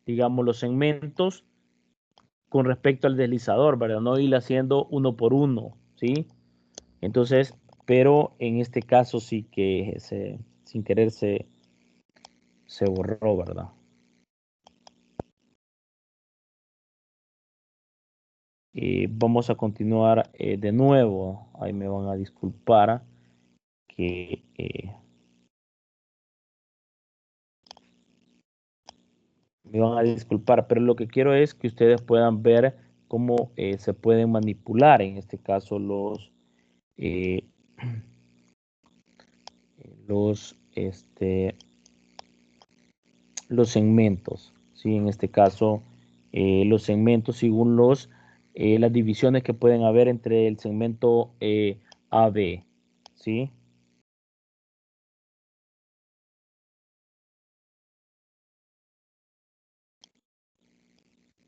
digamos, los segmentos con respecto al deslizador, ¿verdad? No ir haciendo uno por uno, ¿sí? Entonces, pero en este caso sí que sin querer se borró, ¿verdad? Vamos a continuar de nuevo. Ahí me van a disculpar que me van a disculpar, pero lo que quiero es que ustedes puedan ver cómo se pueden manipular en este caso eh, los, los segmentos, ¿sí? En este caso, los segmentos según las divisiones que pueden haber entre el segmento AB, ¿sí?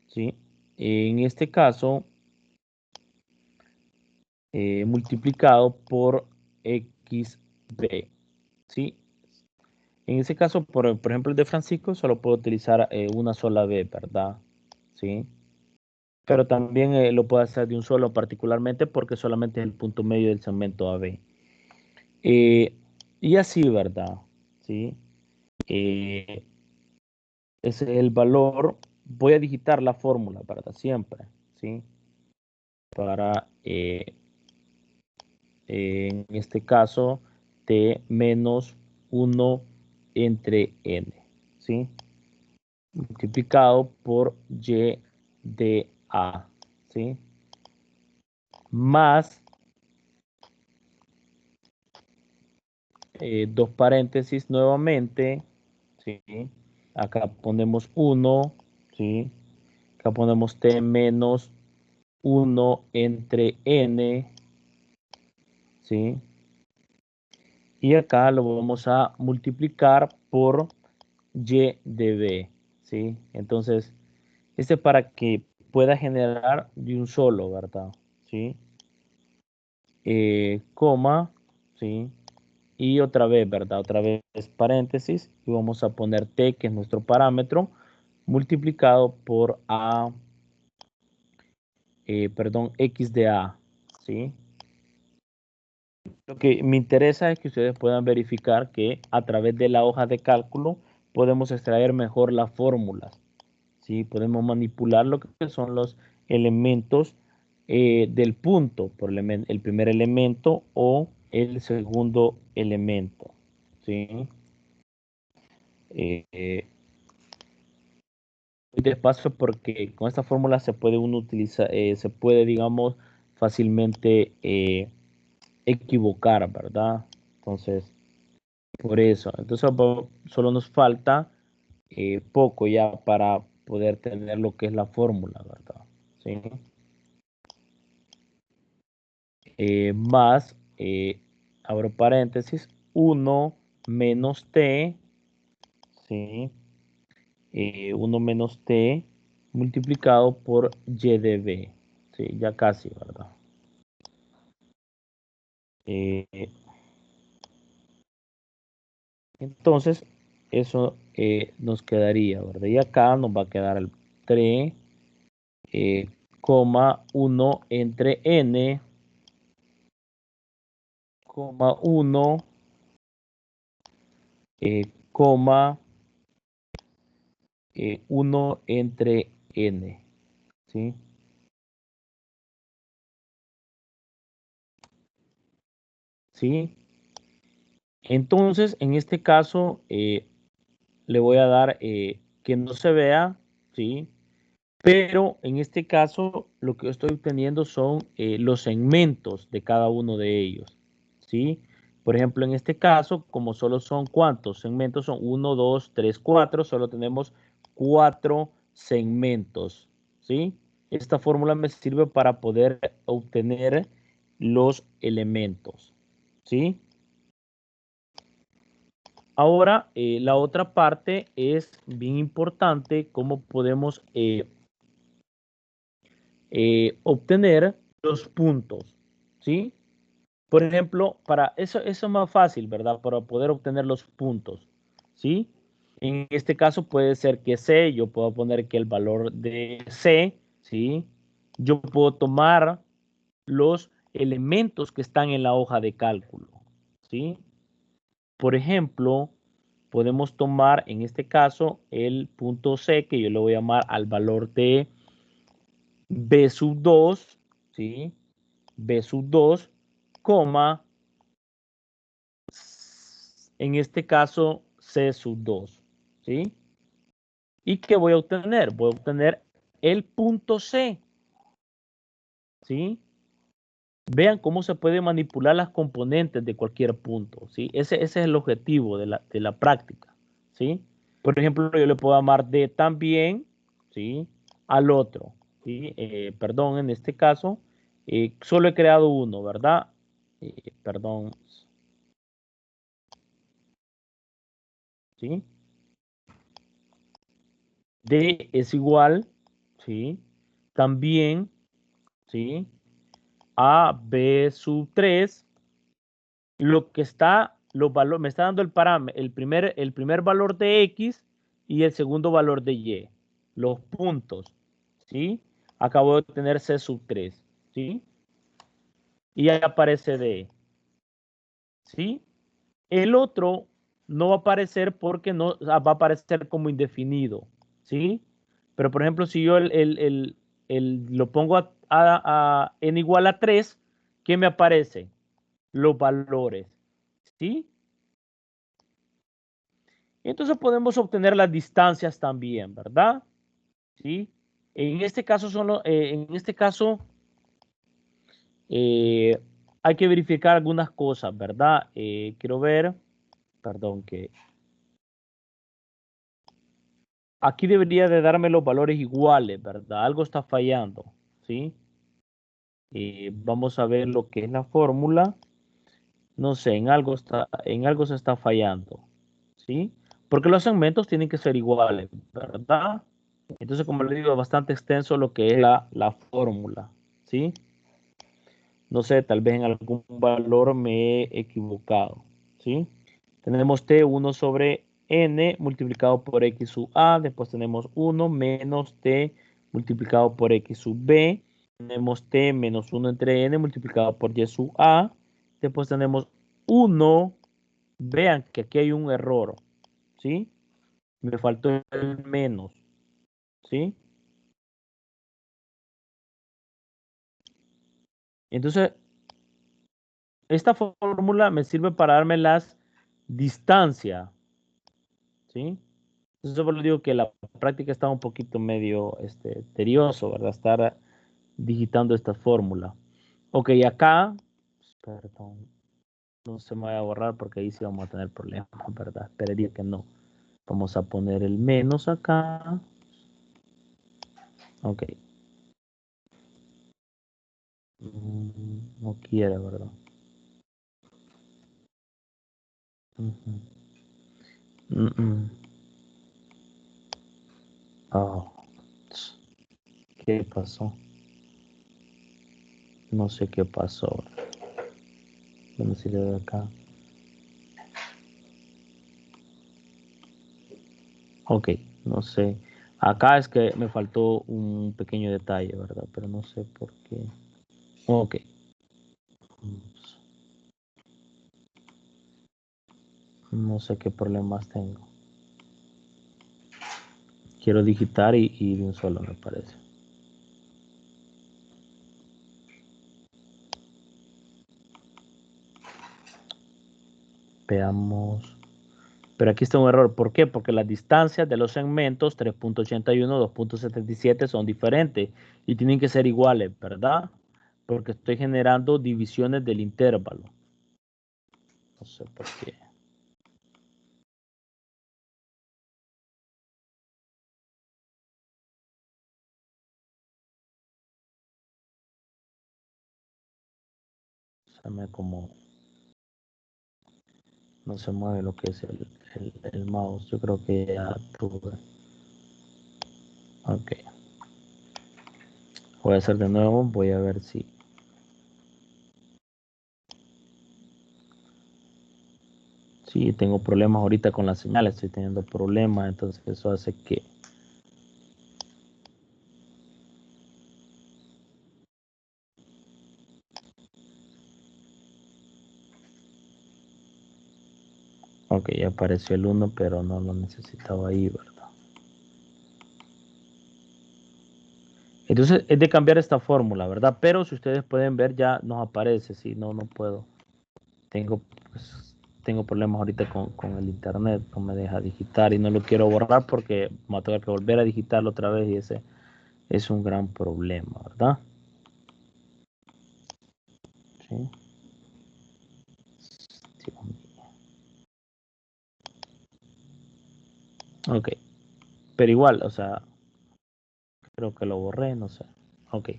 ¿Sí? En este caso, multiplicado por XB, ¿sí? En ese caso, por ejemplo, el de Francisco, solo puedo utilizar una sola B, ¿verdad? ¿Sí? Pero también lo puedo hacer de un solo particularmente porque solamente es el punto medio del segmento AB. Y así, ¿verdad? ¿Sí? Ese es el valor. Voy a digitar la fórmula, ¿verdad? Siempre, ¿sí? Para, en este caso, T menos 1 entre N, ¿sí? Multiplicado por Y de A, ¿sí? Más dos paréntesis nuevamente, ¿sí? Acá ponemos 1, ¿sí? Acá ponemos T menos 1 entre N, ¿sí? Y acá lo vamos a multiplicar por Y de B, ¿sí? Entonces, este es para que pueda generar de un solo, ¿verdad? ¿Sí? Coma, ¿sí? Y otra vez, ¿verdad? Otra vez paréntesis y vamos a poner T, que es nuestro parámetro, multiplicado por A, perdón, X de A, ¿sí? Lo que me interesa es que ustedes puedan verificar que a través de la hoja de cálculo podemos extraer mejor las fórmulas, ¿sí? Podemos manipular lo que son los elementos del punto, por el primer elemento o el segundo elemento, ¿sí? Muy despacio porque con esta fórmula se puede uno utilizar, se puede, digamos, fácilmente equivocar, ¿verdad? Entonces, Por eso, entonces solo nos falta poco ya para poder tener lo que es la fórmula, ¿verdad? ¿Sí? Más, abro paréntesis, 1 menos t, ¿sí? 1 menos t multiplicado por y de b, ¿sí? Ya casi, ¿verdad? Eh, entonces, eso nos quedaría, ¿verdad? Y acá nos va a quedar el 3, coma 1 entre n, coma 1, coma 1 entre n, ¿sí? ¿Sí? Entonces, en este caso, le voy a dar que no se vea, ¿sí? Pero en este caso, lo que estoy obteniendo son los segmentos de cada uno de ellos, ¿sí? Por ejemplo, en este caso, como solo son ¿cuántos segmentos? Son 1, 2, 3, 4, solo tenemos 4 segmentos, ¿sí? Esta fórmula me sirve para poder obtener los elementos, ¿sí? Ahora, la otra parte es bien importante, cómo podemos obtener los puntos, ¿sí? Por ejemplo, para eso es más fácil, ¿verdad? Para poder obtener los puntos, ¿sí? En este caso puede ser que C, yo puedo poner que el valor de C, ¿sí? Yo puedo tomar los elementos que están en la hoja de cálculo, ¿sí? Por ejemplo, podemos tomar en este caso el punto C, que yo le voy a llamar al valor de B sub 2, ¿sí? B sub 2, coma, en este caso C sub 2, ¿sí? ¿Y qué voy a obtener? Voy a obtener el punto C, ¿sí? Vean cómo se puede manipular las componentes de cualquier punto, ¿sí? Ese es el objetivo de la práctica, ¿sí? Por ejemplo, yo le puedo llamar D también, ¿sí? Al otro, ¿sí? Perdón, en este caso, solo he creado uno, ¿verdad? Perdón, ¿sí? D es igual, ¿sí? También, ¿sí? A B sub 3, lo que está, los valores, me está dando el parámetro, el primer valor de X y el segundo valor de Y, los puntos, ¿sí? Acabo de tener C sub 3, ¿sí? Y ahí aparece D, ¿sí? El otro no va a aparecer porque no va a aparecer como indefinido, ¿sí? Pero por ejemplo, si yo lo pongo a n igual a 3, ¿qué me aparece? Los valores, ¿sí? Entonces podemos obtener las distancias también, ¿verdad? ¿Sí? En este caso, eh, hay que verificar algunas cosas, ¿verdad? Quiero ver, perdón, que aquí debería de darme los valores iguales, ¿verdad? Algo está fallando, ¿sí? Vamos a ver lo que es la fórmula. No sé, en algo se está fallando, ¿sí? Porque los segmentos tienen que ser iguales, ¿verdad? Entonces, como les digo, es bastante extenso lo que es la fórmula, ¿sí? No sé, tal vez en algún valor me he equivocado, ¿sí? Tenemos t 1 sobre n multiplicado por x sub a, después tenemos 1 menos t multiplicado por x sub b, tenemos t menos 1 entre n multiplicado por y sub a, después tenemos 1, vean que aquí hay un error, ¿sí? Me faltó el menos, ¿sí? Entonces, esta fórmula me sirve para darme las distancias, ¿sí? Entonces, por lo digo que la práctica está un poquito medio tedioso, ¿verdad? Estar digitando esta fórmula. Ok, acá, perdón, no se me vaya a borrar porque ahí sí vamos a tener problemas, ¿verdad? Esperaría que no. Vamos a poner el menos acá. Ok. No quiere, ¿verdad? Oh, ¿qué pasó? No sé qué pasó. Bueno, si le doy acá. Ok, no sé. Acá es que me faltó un pequeño detalle, ¿verdad? Pero no sé por qué. Ok. No sé qué problemas tengo. Quiero digitar y de un solo me parece. Veamos. Pero aquí está un error. ¿Por qué? Porque las distancias de los segmentos 3.81, 2.77 son diferentes y tienen que ser iguales, ¿verdad? Porque estoy generando divisiones del intervalo. No sé por qué. Se me como... No se mueve lo que es el mouse. Yo creo que ya tuve. Ok. Voy a hacer de nuevo. Voy a ver si... Sí, tengo problemas ahorita con la señal. Estoy teniendo problemas. Entonces eso hace que... Ok, ya apareció el 1, pero no lo necesitaba ahí, ¿verdad? Entonces es de cambiar esta fórmula, ¿verdad? Pero si ustedes pueden ver ya nos aparece, si no, no puedo. Tengo, pues, tengo problemas ahorita con el internet, no me deja digitar y no lo quiero borrar porque me va a tener que volver a digitarlo otra vez y ese es un gran problema, ¿verdad? Sí. Ok, pero igual, o sea, creo que lo borré, no sé. Ok.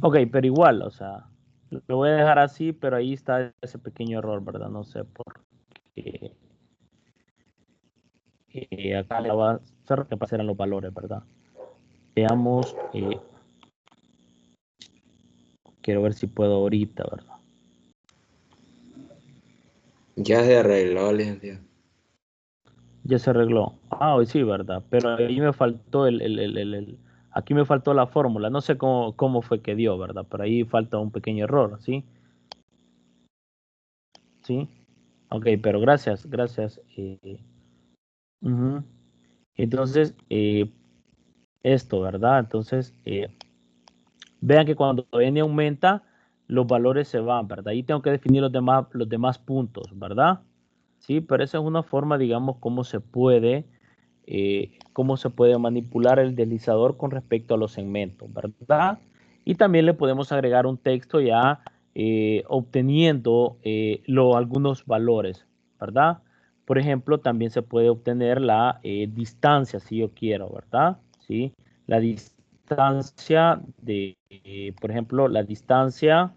Ok, pero igual, o sea, lo voy a dejar así, pero ahí está ese pequeño error, ¿verdad? No sé por qué. Acá le va a hacer que pasaran los valores, ¿verdad? Veamos, quiero ver si puedo ahorita, ¿verdad?
Ya se arregló, licenciado.
Ya se arregló. Ah, hoy sí, ¿verdad? Pero ahí me faltó aquí me faltó la fórmula. No sé cómo fue que dio, ¿verdad? Pero ahí falta un pequeño error, ¿sí? ¿Sí? Ok, pero gracias, gracias. Uh-huh. Entonces, esto, ¿verdad? Entonces, vean que cuando n aumenta, los valores se van, ¿verdad? Ahí tengo que definir los demás puntos, ¿verdad? Sí, pero esa es una forma, digamos, cómo se puede manipular el deslizador con respecto a los segmentos, ¿verdad? Y también le podemos agregar un texto ya obteniendo algunos valores, ¿verdad? Por ejemplo, también se puede obtener la distancia, si yo quiero, ¿verdad? ¿Sí? La distancia por ejemplo, la distancia,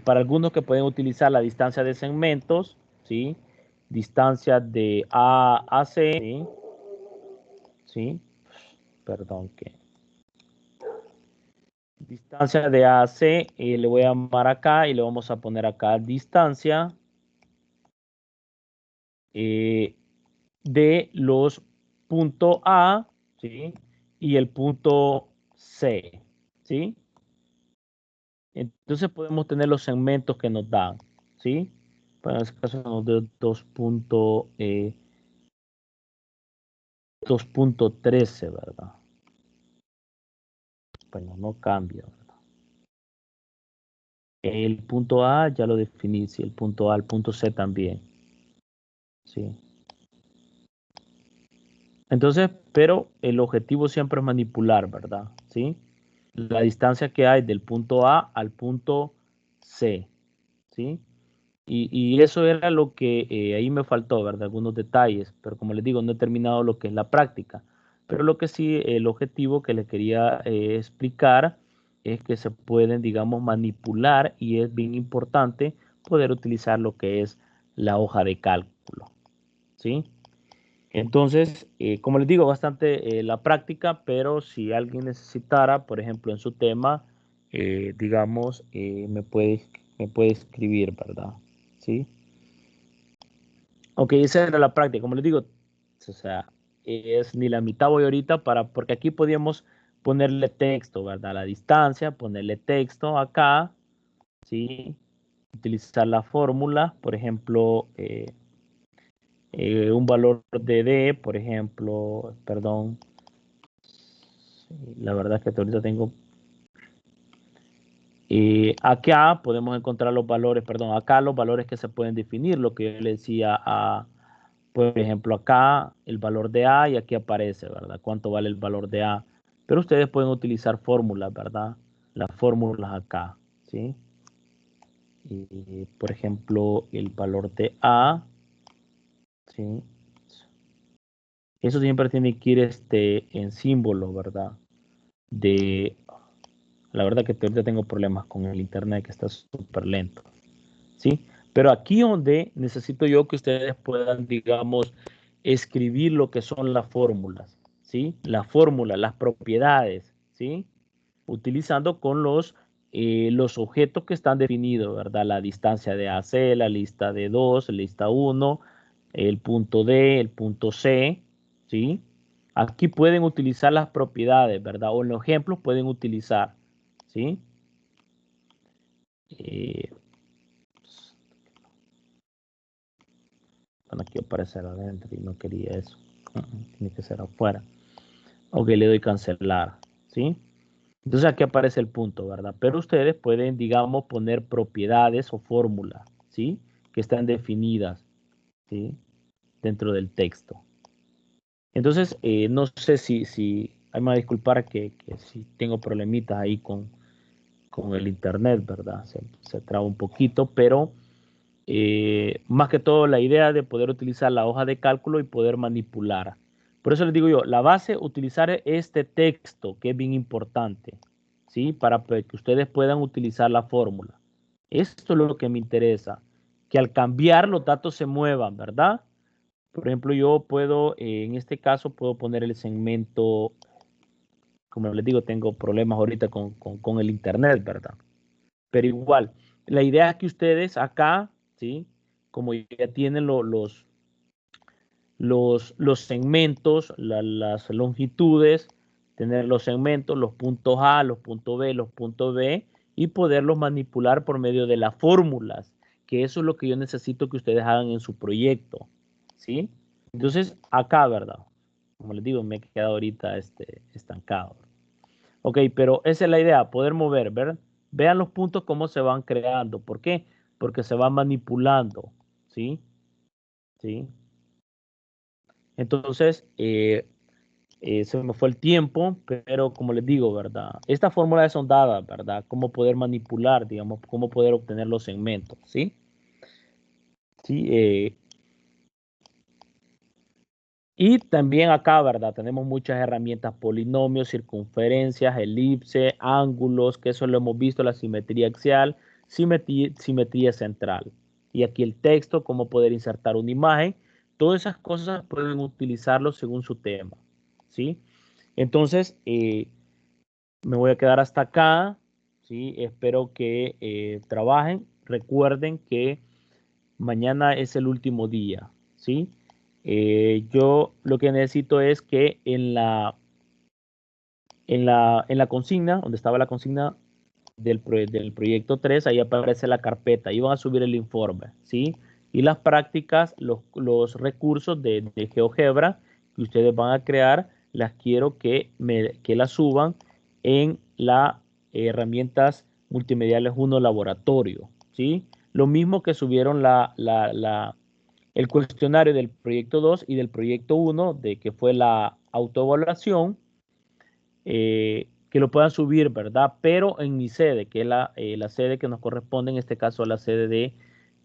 para algunos que pueden utilizar la distancia de segmentos, ¿sí? Distancia de A a C, ¿sí? ¿Sí? Perdón, que distancia de A a C, le voy a llamar acá y le vamos a poner acá distancia de los punto A, ¿sí? Y el punto C, ¿sí? Entonces podemos tener los segmentos que nos dan, ¿sí? Para este caso nos da 2.13, ¿verdad? Bueno, no cambia, ¿verdad? El punto A ya lo definí, sí, el punto A, el punto C también, sí. Entonces, pero el objetivo siempre es manipular, ¿verdad? ¿Sí? La distancia que hay del punto A al punto C, ¿sí? Y eso era lo que ahí me faltó, ¿verdad? Algunos detalles, pero como les digo, no he terminado lo que es la práctica. Pero lo que sí, el objetivo que les quería explicar es que se pueden, digamos, manipular y es bien importante poder utilizar lo que es la hoja de cálculo, ¿sí? Entonces, como les digo, bastante la práctica, pero si alguien necesitara, por ejemplo, en su tema, digamos, me puede escribir, ¿verdad? ¿Sí? Ok, esa era la práctica, como les digo, o sea, es ni la mitad voy ahorita porque aquí podíamos ponerle texto, ¿verdad? A la distancia, ponerle texto acá, ¿sí? Utilizar la fórmula, por ejemplo, un valor de D, por ejemplo, perdón, la verdad es que ahorita tengo. Acá podemos encontrar los valores, perdón, acá los valores que se pueden definir, lo que yo le decía por ejemplo, acá el valor de A y aquí aparece, ¿verdad? ¿Cuánto vale el valor de A? Pero ustedes pueden utilizar fórmulas, ¿verdad? Las fórmulas acá, ¿sí? Y, por ejemplo, el valor de A, ¿sí? Eso siempre tiene que ir en símbolo, ¿verdad? La verdad que ahorita tengo problemas con el internet que está súper lento, ¿sí? Pero aquí donde necesito yo que ustedes puedan, digamos, escribir lo que son las fórmulas, ¿sí? Las fórmulas, las propiedades, ¿sí? Utilizando con los objetos que están definidos, ¿verdad? La distancia de AC, la lista de 2, lista 1, el punto D, el punto C, ¿sí? Aquí pueden utilizar las propiedades, ¿verdad? O en los ejemplos pueden utilizar, ¿sí? Eh, bueno, aquí aparecer adentro y no quería eso. Tiene que ser afuera. Ok, le doy cancelar, ¿sí? Entonces aquí aparece el punto, ¿verdad? Pero ustedes pueden, digamos, poner propiedades o fórmulas, ¿sí? Que están definidas, ¿sí? Dentro del texto. Entonces, no sé si hay más disculpar que si tengo problemitas ahí con el internet, ¿verdad? Se traba un poquito, pero más que todo la idea de poder utilizar la hoja de cálculo y poder manipular. Por eso les digo yo, la base, utilizar este texto, que es bien importante, ¿sí? Para que ustedes puedan utilizar la fórmula. Esto es lo que me interesa, que al cambiar los datos se muevan, ¿verdad? Por ejemplo, yo puedo, en este caso, puedo poner el segmento, como les digo, tengo problemas ahorita con el internet, ¿verdad? Pero igual, la idea es que ustedes acá, ¿sí? Como ya tienen los segmentos, las longitudes, tener los segmentos, los puntos A, los puntos B, los puntos B, y poderlos manipular por medio de las fórmulas, que eso es lo que yo necesito que ustedes hagan en su proyecto, ¿sí? Entonces, acá, ¿verdad? Como les digo, me he quedado ahorita estancado. Ok, pero esa es la idea, poder mover, ¿verdad? Vean los puntos cómo se van creando. ¿Por qué? Porque se van manipulando, ¿sí? ¿Sí? Entonces, se me fue el tiempo, pero como les digo, ¿verdad? Esta fórmula son dadas, ¿verdad? Cómo poder manipular, digamos, cómo poder obtener los segmentos, ¿sí? Sí, y también acá, ¿verdad? Tenemos muchas herramientas, polinomios, circunferencias, elipse, ángulos, que eso lo hemos visto, la simetría axial, simetría central. Y aquí el texto, cómo poder insertar una imagen. Todas esas cosas pueden utilizarlo según su tema, ¿sí? Entonces, me voy a quedar hasta acá, ¿sí? Espero que trabajen. Recuerden que mañana es el último día, ¿sí? Yo lo que necesito es que en la consigna, donde estaba la consigna del proyecto 3, ahí aparece la carpeta, ahí van a subir el informe, ¿sí? Y las prácticas, los recursos de GeoGebra que ustedes van a crear, las quiero que las suban en la herramientas multimediales 1 laboratorio, ¿sí? Lo mismo que subieron el cuestionario del proyecto 2 y del proyecto 1, de que fue la autoevaluación, que lo puedan subir, ¿verdad? Pero en mi sede, que es la sede que nos corresponde, en este caso la sede de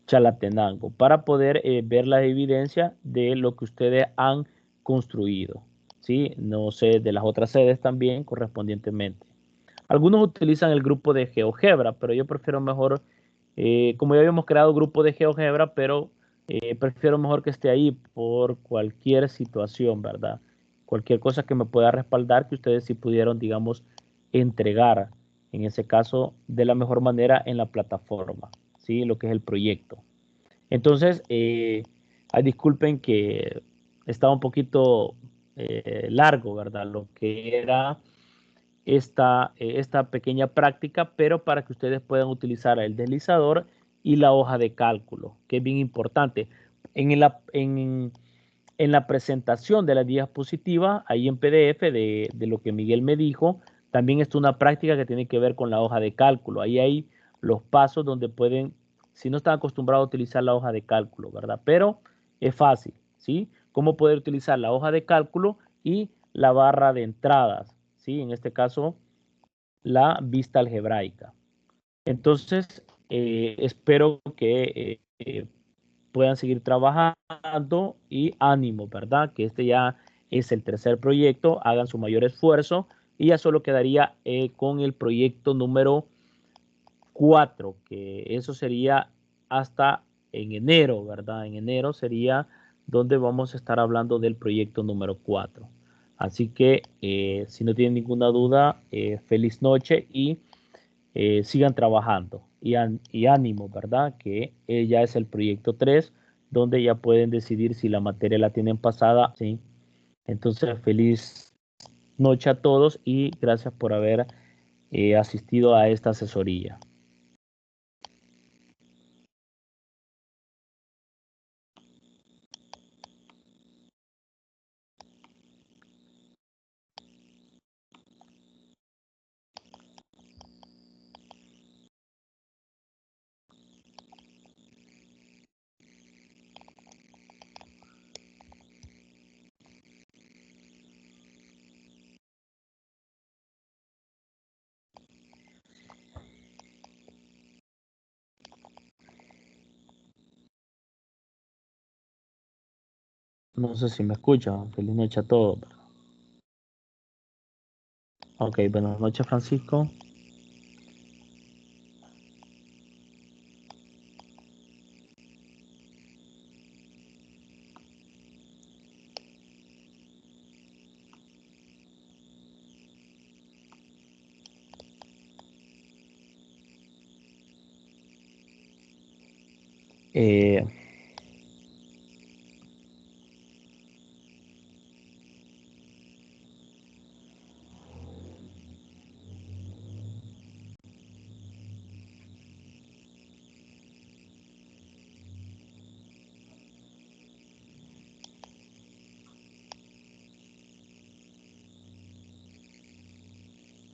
Chalatenango, para poder ver la evidencia de lo que ustedes han construido, ¿sí? No sé, de las otras sedes también correspondientemente. Algunos utilizan el grupo de GeoGebra, pero yo prefiero mejor, como ya habíamos creado grupo de GeoGebra, pero prefiero mejor que esté ahí por cualquier situación, ¿verdad? Cualquier cosa que me pueda respaldar que ustedes sí pudieron, digamos, entregar, en ese caso, de la mejor manera en la plataforma, ¿sí? Lo que es el proyecto. Entonces, disculpen que estaba un poquito largo, ¿verdad? Lo que era esta pequeña práctica, pero para que ustedes puedan utilizar el deslizador y la hoja de cálculo, que es bien importante. En la presentación de la diapositiva, ahí en PDF de lo que Miguel me dijo, también está una práctica que tiene que ver con la hoja de cálculo. Ahí hay los pasos donde pueden, si no están acostumbrados a utilizar la hoja de cálculo, ¿verdad? Pero es fácil, ¿sí? Cómo poder utilizar la hoja de cálculo y la barra de entradas, ¿sí? En este caso, la vista algebraica. Entonces, espero que puedan seguir trabajando y ánimo, ¿verdad? Que este ya es el tercer proyecto, hagan su mayor esfuerzo y ya solo quedaría con el proyecto número 4, que eso sería hasta en enero, ¿verdad? En enero sería donde vamos a estar hablando del proyecto número 4. Así que si no tienen ninguna duda, feliz noche y sigan trabajando y ánimo, ¿verdad? Que ya es el proyecto 3, donde ya pueden decidir si la materia la tienen pasada, ¿sí? Entonces, feliz noche a todos y gracias por haber asistido a esta asesoría. No sé si me escuchan. Feliz noche a todos. Ok, buenas noches, Francisco.